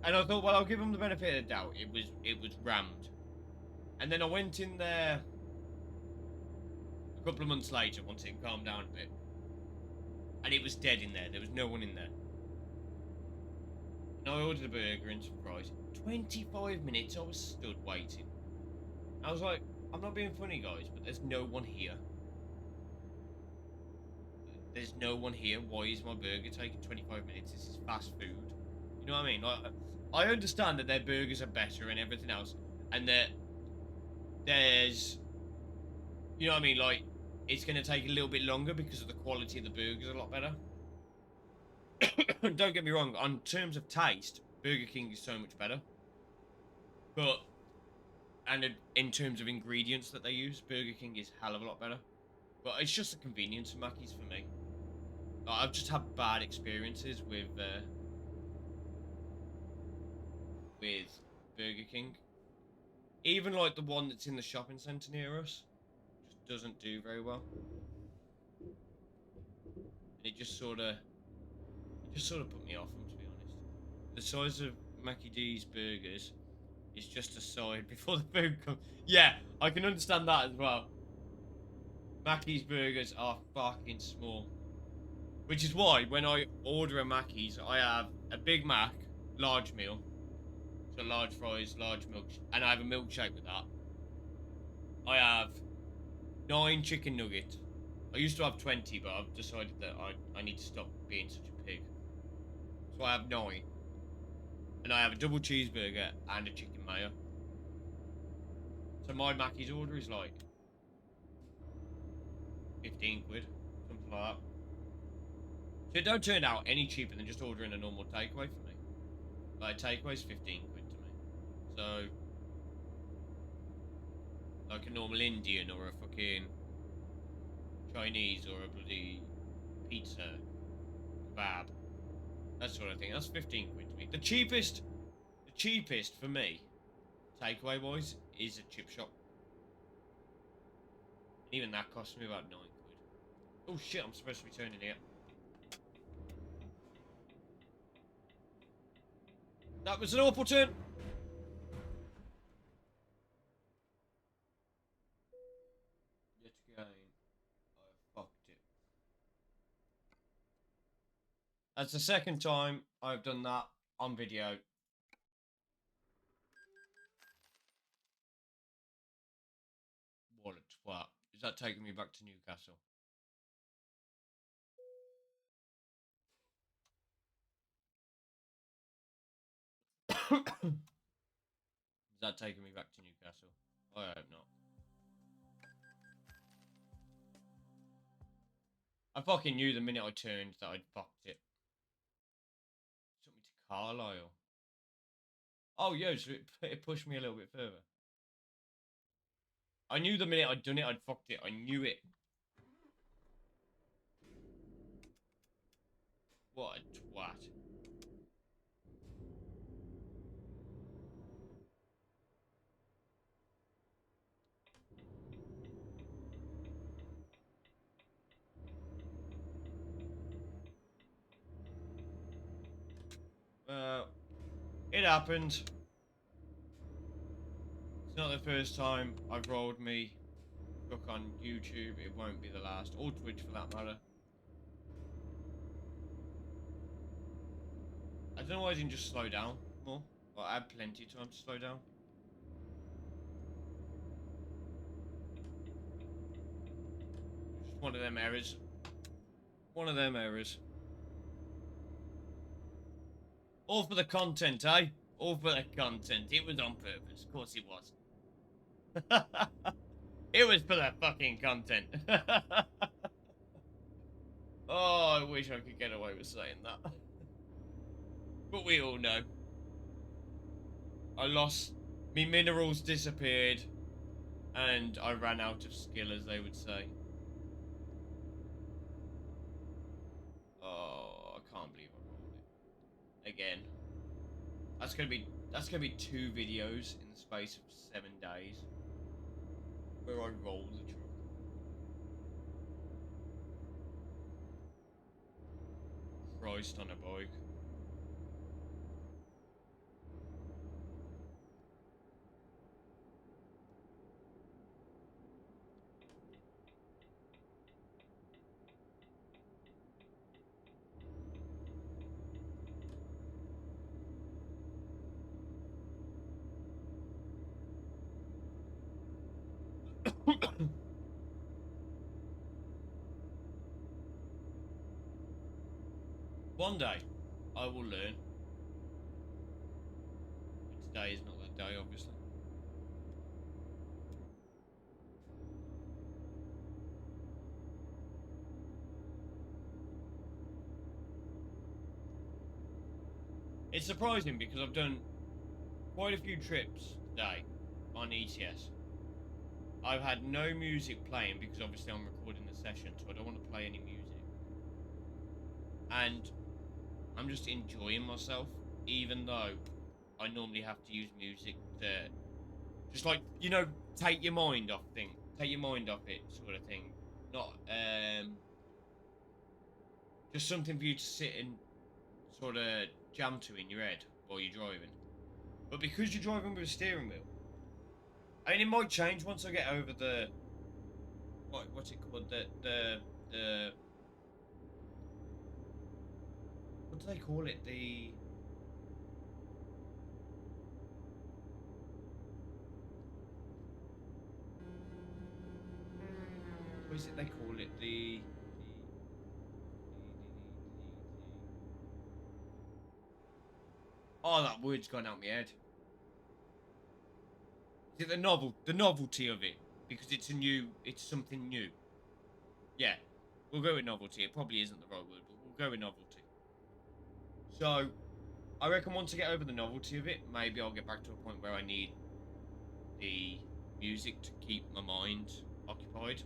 and I thought, well, I'll give them the benefit of the doubt. It was rammed. And then I went in there a couple of months later once it calmed down a bit, and it was dead in there. There was no one in there. And I ordered a burger and some fries. 25 minutes I was stood waiting. I was like, I'm not being funny, guys, but there's no one here. There's no one here. Why is my burger taking 25 minutes? This is fast food. You know what I mean? Like, I understand that their burgers are better and everything else, and that there's, you know what I mean? Like, it's going to take a little bit longer because of the quality of the burgers a lot better. Don't get me wrong, on terms of taste, Burger King is so much better. But, and in terms of ingredients that they use, Burger King is a hell of a lot better. But it's just the convenience of Mackey's for me. Like, I've just had bad experiences with Burger King. Even like the one that's in the shopping centre near us, just doesn't do very well. And it just sort of put me off them, to be honest. The size of Mackie D's burgers is just a side before the food comes. Yeah, I can understand that as well. Mackey's burgers are fucking small. Which is why when I order a Mackey's, I have a Big Mac, large meal. So large fries, large milk, and I have a milkshake with that. I have 9 chicken nuggets. I used to have 20, but I've decided that I need to stop being such a pig. So I have 9. And I have a double cheeseburger and a chicken mayo. So my Mackey's order is like 15 quid, something like that. So it don't turn out any cheaper than just ordering a normal takeaway for me. Like, a takeaway's 15 quid to me. So, like a normal Indian or a fucking Chinese or a bloody pizza, kebab. That sort of thing. That's 15 quid to me. The cheapest for me, takeaway wise, is a chip shop. Even that cost me about 9 quid. Oh shit, I'm supposed to be turning here. That was an awful turn. Yet again, I fucked it. That's the second time I've done that on video. What a twat. Is that taking me back to Newcastle? Is that taking me back to Newcastle? I hope not. I fucking knew the minute I turned that I'd fucked it. It took me to Carlisle. Oh, yeah, so it pushed me a little bit further. I knew the minute I'd done it, I'd fucked it. I knew it. What a twat. It happened. It's not the first time I've rolled me truck on YouTube, it won't be the last, or Twitch for that matter. I don't know why I didn't just slow down more. Well, I had plenty of time to slow down. Just one of them errors. One of them errors. All for the content, eh? All for the content. It was on purpose. Of course it was. It was for the fucking content. Oh, I wish I could get away with saying that. But we all know. I lost... Me minerals disappeared. And I ran out of skill, as they would say. Oh, I can't believe I rolled it. Again. That's gonna be 2 videos in the space of 7 days. Where I roll the truck. Christ on a bike. One day, I will learn. But today is not that day, obviously. It's surprising because I've done quite a few trips today on ETS. I've had no music playing because obviously I'm recording the session, so I don't want to play any music. And I'm just enjoying myself, even though I normally have to use music to just, like, you know, take your mind off it sort of thing. Not just something for you to sit and sort of jam to in your head while you're driving. But because you're driving with a steering wheel, I mean, it might change once I get over the what's it called, the what do they call it, the what is it they call it, oh, that word's gone out my head. Is it the novelty of it? Because it's something new. Yeah, we'll go with novelty. It probably isn't the right word, but we'll go with novelty. So, I reckon once I get over the novelty of it, maybe I'll get back to a point where I need the music to keep my mind occupied.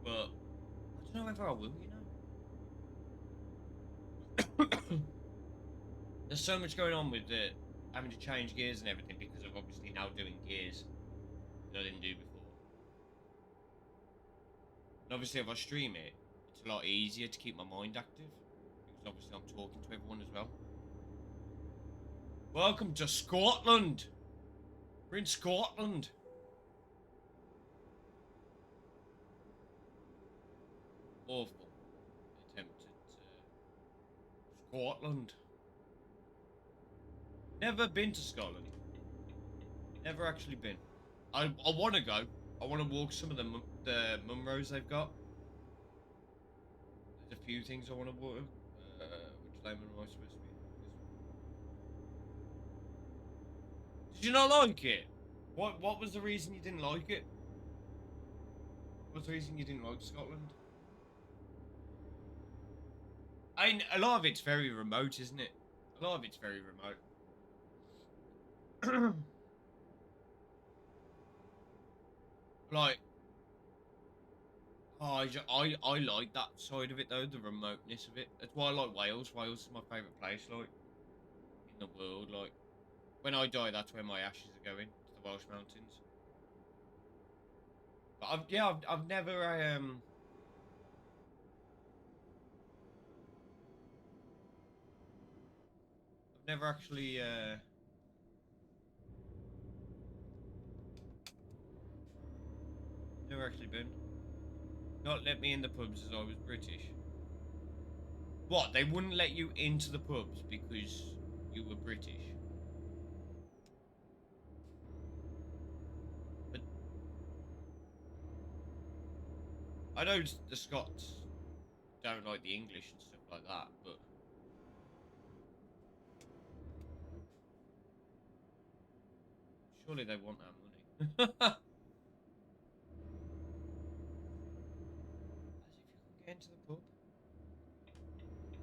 But I don't know whether I will, you know. There's so much going on with having to change gears and everything because of obviously now doing gears that I didn't do before. And obviously if I stream it, it's a lot easier to keep my mind active because obviously I'm talking to everyone as well. Welcome to Scotland! We're in Scotland! Awful attempt at Scotland. Never been to Scotland. Never actually been. I want to go. I want to walk some of the Munros they've got. There's a few things I want to walk. Which lemon am I supposed to be? Did you not like it? What was the reason you didn't like it? What's the reason you didn't like Scotland? I mean, a lot of it's very remote, isn't it? A lot of it's very remote. Like, oh, I like that side of it though, the remoteness of it. That's why I like Wales. Wales is my favourite place, like, in the world. Like, when I die, that's where my ashes are going, to the Welsh mountains. But I've never I've never actually never actually been. Not let me in the pubs as I was British. What? They wouldn't let you into the pubs because you were British? But I know the Scots don't like the English and stuff like that, but surely they want our money. As if you can get into the pub.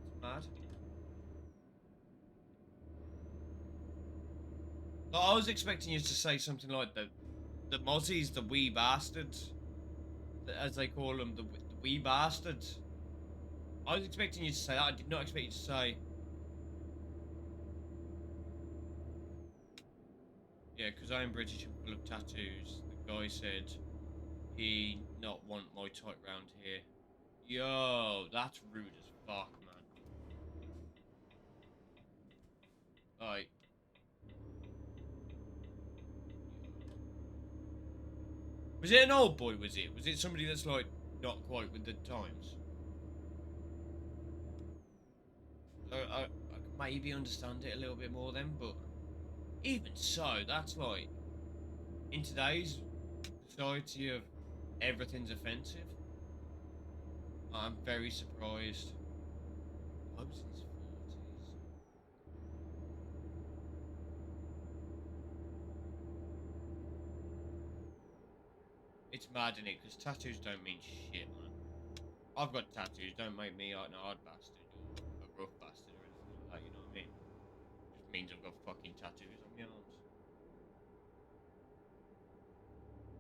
It's mad. Like, I was expecting you to say something like the Mozzies, the wee bastards, as they call them, the wee bastards. I was expecting you to say that. I did not expect you to say. Yeah, because I am British and full of tattoos. The guy said he not want my type round here. Yo, that's rude as fuck, man. Like, was it an old boy, was it? Was it somebody that's, like, not quite with the times? I could maybe understand it a little bit more then, but even so, that's like, in today's society of everything's offensive, I'm very surprised. I was in his 40s. It's mad, innit? Because tattoos don't mean shit, man. I've got tattoos, don't make me an hard bastard or a rough bastard or anything like that, you know what I mean? Just means I've got fucking tattoos on my arms.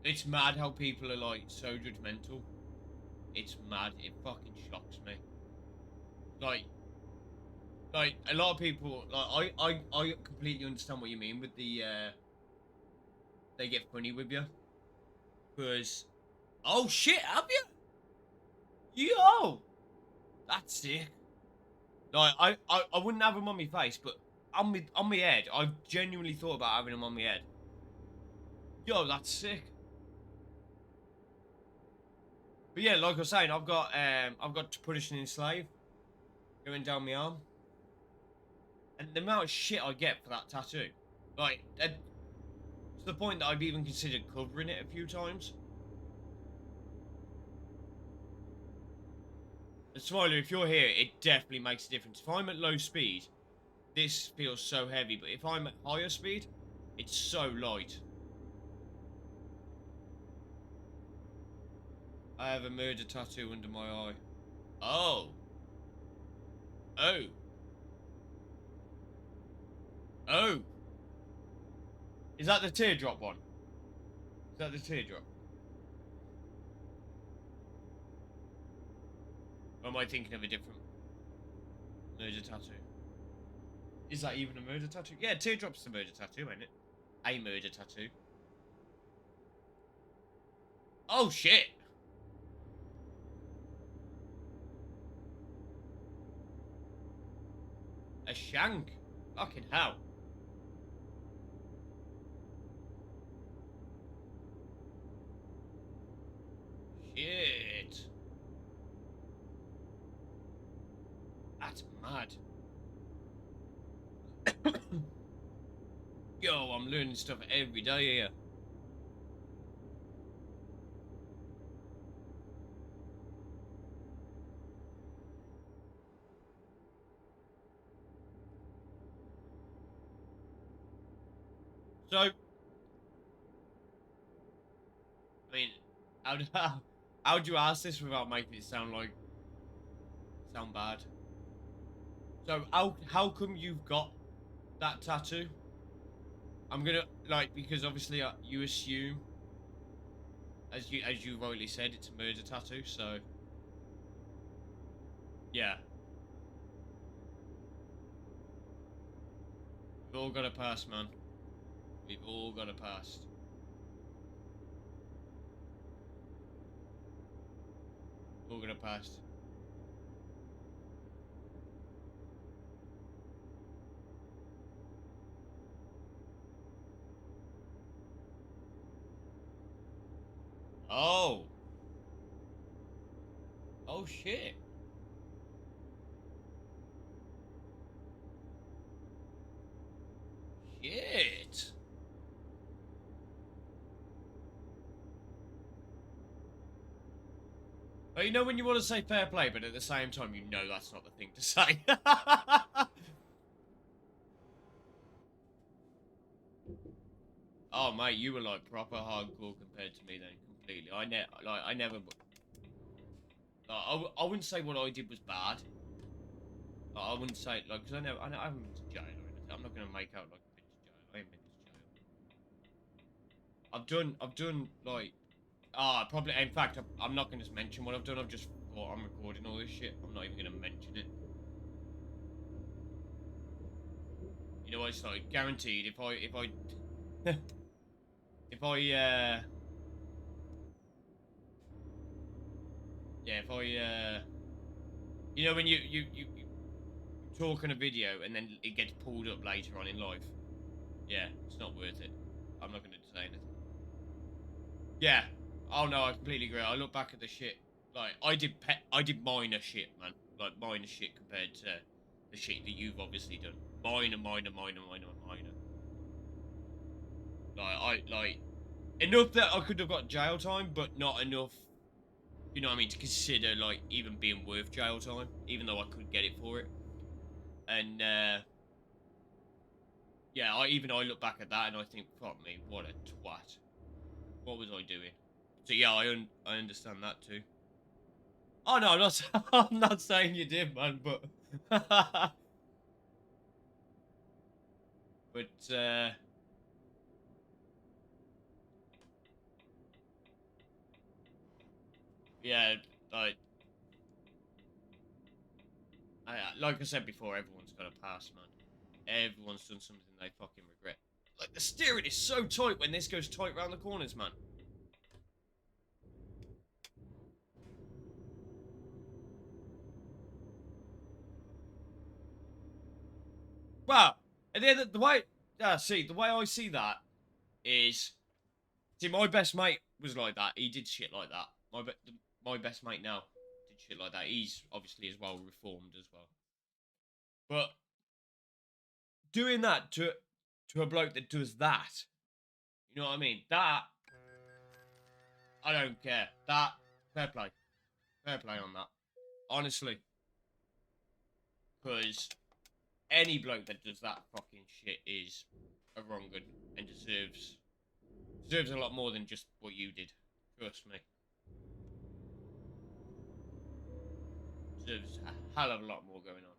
It's mad how people are, like, so judgmental. It's mad. It fucking shocks me. Like, a lot of people, like, I completely understand what you mean with the, they get funny with you. Because, oh shit, have you? Yo! That's sick. Like, I wouldn't have them on my face, but on my head, I've genuinely thought about having them on my head. Yo, that's sick. But yeah, like I was saying, I've got to punish and enslave going down my arm. And the amount of shit I get for that tattoo. Like, to the point that I've even considered covering it a few times. And Smiler, if you're here, it definitely makes a difference. If I'm at low speed, this feels so heavy. But if I'm at higher speed, it's so light. I have a murder tattoo under my eye. Oh. Oh. Oh. Is that the teardrop one? Is that the teardrop? Or am I thinking of a different murder tattoo? Is that even a murder tattoo? Yeah, teardrop's the murder tattoo, ain't it? A murder tattoo. Oh, shit! A shank? Fucking hell. Shit. That's mad. Yo, I'm learning stuff every day here. So, I mean, how'd you ask this without making it sound bad? So, how come you've got that tattoo? I'm gonna, like, because obviously you assume, as you rightly said, it's a murder tattoo, so, yeah. We've all got a past, man. We've all got a past. All got a past. Oh. Oh shit. Shit. Well, you know when you want to say fair play, but at the same time you know that's not the thing to say. Oh mate, you were like proper hardcore compared to me then, completely. I never. I wouldn't say what I did was bad. I wouldn't say like because I haven't been to jail or anything. I'm not gonna make out like I've been to jail. I ain't been to jail. I've done like probably. In fact, I'm not gonna mention what I've done. I've just thought I'm recording all this shit. I'm not even gonna mention it. You know, it's like guaranteed. If I if I yeah if I you know when you talk on a video and then it gets pulled up later on in life. Yeah, it's not worth it. I'm not going to say anything. Yeah. Oh no, I completely agree. I look back at the shit. Like I did minor shit, man. Like minor shit compared to the shit that you've obviously done. Minor. Like enough that I could have got jail time, but not enough. You know what I mean? To consider like even being worth jail time, even though I could get it for it. And yeah, I look back at that and I think, fuck me, what a twat. What was I doing? So yeah, I understand that too. Oh no, I'm not. I'm not saying you did, man, but but yeah, like like I said before, everyone's got a past, man. Everyone's done something they fucking regret. Like the steering is so tight when this goes tight round the corners, man. Well, at the end of the way, see, the way I see that is, see, my best mate was like that. He did shit like that. My best mate now did shit like that. He's obviously as well reformed as well. But doing that to a bloke that does that, you know what I mean? That I don't care. That fair play on that. Honestly, because any bloke that does that fucking shit is a wrong good and deserves a lot more than just what you did. Trust me, deserves a hell of a lot more going on.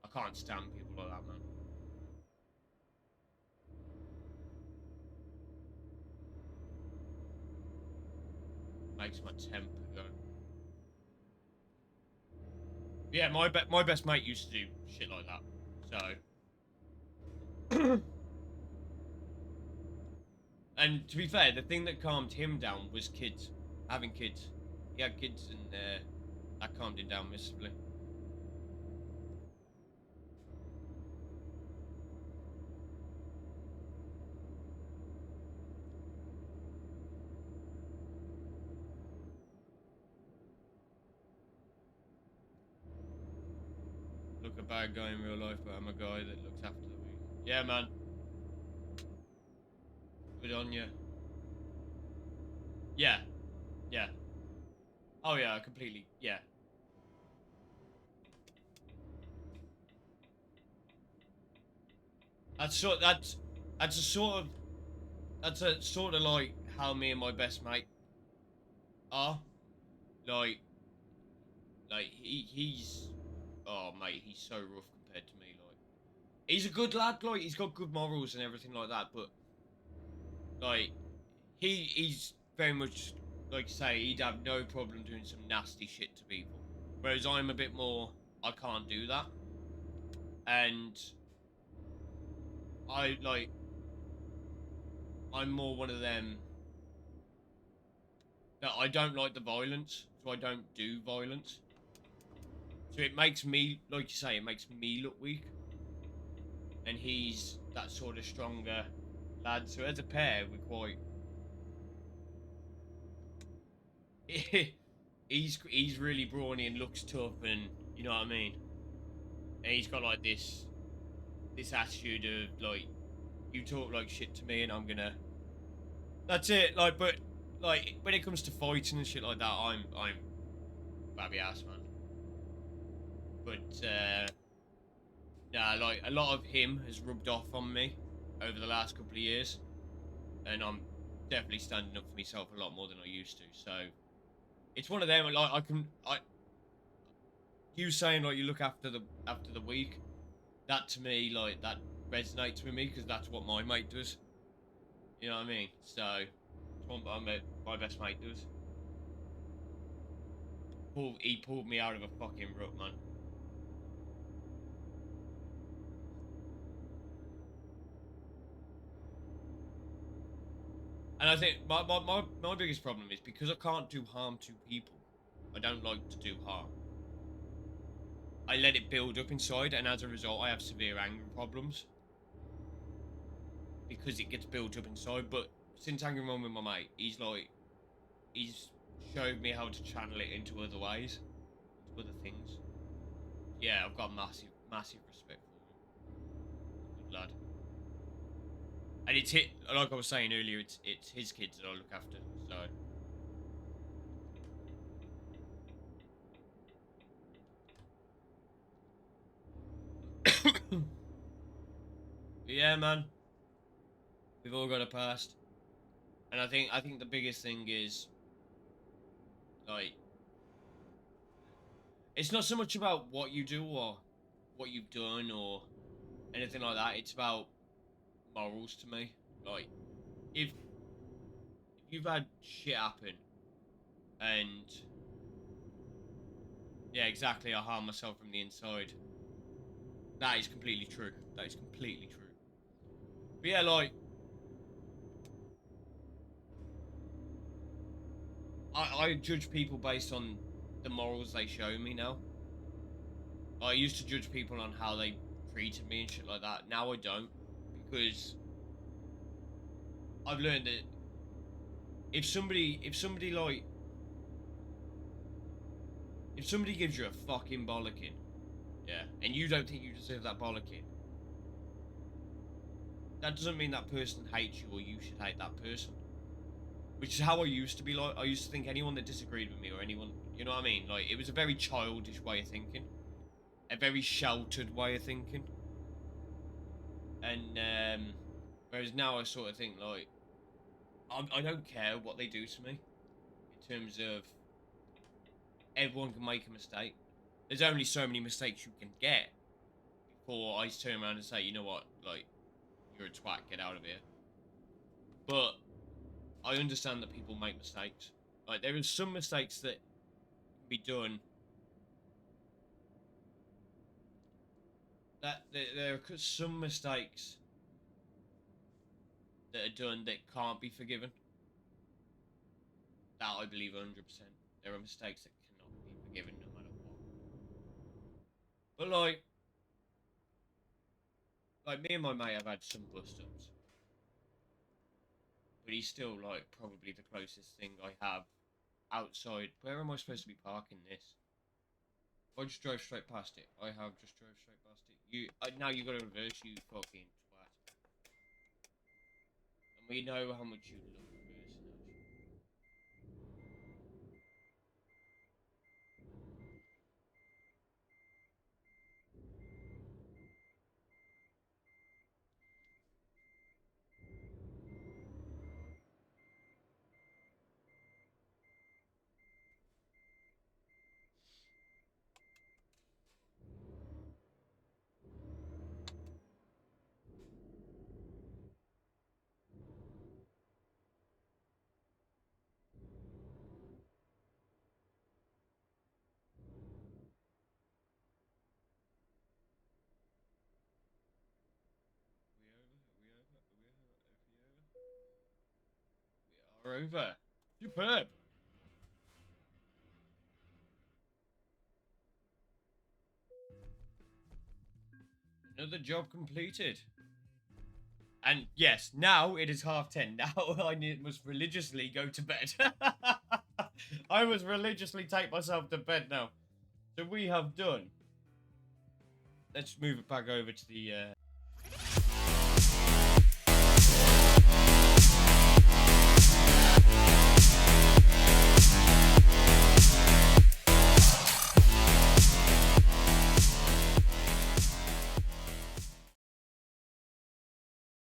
I can't stand people like that, man. Makes my temper go. Yeah, my best mate used to do shit like that. So, and to be fair, the thing that calmed him down was kids, having kids. He had kids, and that calmed him down miserably. Look a bad guy in real life, but I'm a guy that looks after the weak. Yeah, man. Good on you. Yeah, yeah. Oh yeah, completely. Yeah. That's sort. That's a sort of. That's a sort of like how me and my best mate are. Like, he's. Oh mate, he's so rough compared to me. Like, he's a good lad. Like, he's got good morals and everything like that. But like, he's very much like you say. He'd have no problem doing some nasty shit to people. Whereas I'm a bit more. I can't do that. And I like. I'm more one of them that I don't like the violence, so I don't do violence. So it makes me, like you say, it makes me look weak. And he's that sort of stronger lad. So as a pair, we're quite. he's really brawny and looks tough, and you know what I mean. And he's got like this attitude of like, you talk like shit to me, and I'm gonna. That's it. Like, but like when it comes to fighting and shit like that, I'm babby ass man. But nah, like a lot of him has rubbed off on me over the last couple of years, and I'm definitely standing up for myself a lot more than I used to. So it's one of them. Like you saying like you look after the weak. That to me, like that resonates with me because that's what my mate does. You know what I mean? So it's what my best mate does. He pulled me out of a fucking rut, man. And I think my biggest problem is because I can't do harm to people. I don't like to do harm. I let it build up inside, and as a result, I have severe anger problems because it gets built up inside. But since hanging around with my mate, he's showed me how to channel it into other ways, into other things. Yeah, I've got massive respect for him. Good lad. And it's like I was saying earlier, it's his kids that I look after. So yeah, man, we've all got a past, and I think the biggest thing is like it's not so much about what you do or what you've done or anything like that. It's about morals to me. Like if you've had shit happen and yeah, exactly, I harm myself from the inside. That is completely true. That is completely true. But yeah, like I judge people based on the morals they show me now. I used to judge people on how they treated me and shit like that. Now I don't, because I've learned that if somebody gives you a fucking bollocking, yeah, and you don't think you deserve that bollocking, that doesn't mean that person hates you or you should hate that person. Which is how I used to be like. I used to think anyone that disagreed with me or anyone, you know what I mean? Like, it was a very childish way of thinking. A very sheltered way of thinking. And, whereas now I sort of think, like, I don't care what they do to me. In terms of, everyone can make a mistake. There's only so many mistakes you can get before I turn around and say, you know what, like, you're a twat, get out of here. But I understand that people make mistakes. Like, there are some mistakes that can be done. That there are some mistakes that are done that can't be forgiven. That I believe 100%. There are mistakes that cannot be forgiven no matter what. But like me and my mate have had some bust ups, but he's still like probably the closest thing I have outside. Where am I supposed to be parking this? I just drove straight past it. I have just drove straight past it. Now you got to reverse, you fucking twat. And we know how much you love reversing, actually. Are we over? Are we over? Are we over? We are over. Superb. Another job completed. And yes, now it is 10:30. Now must religiously go to bed. I must religiously take myself to bed now. So we have done. Let's move it back over to the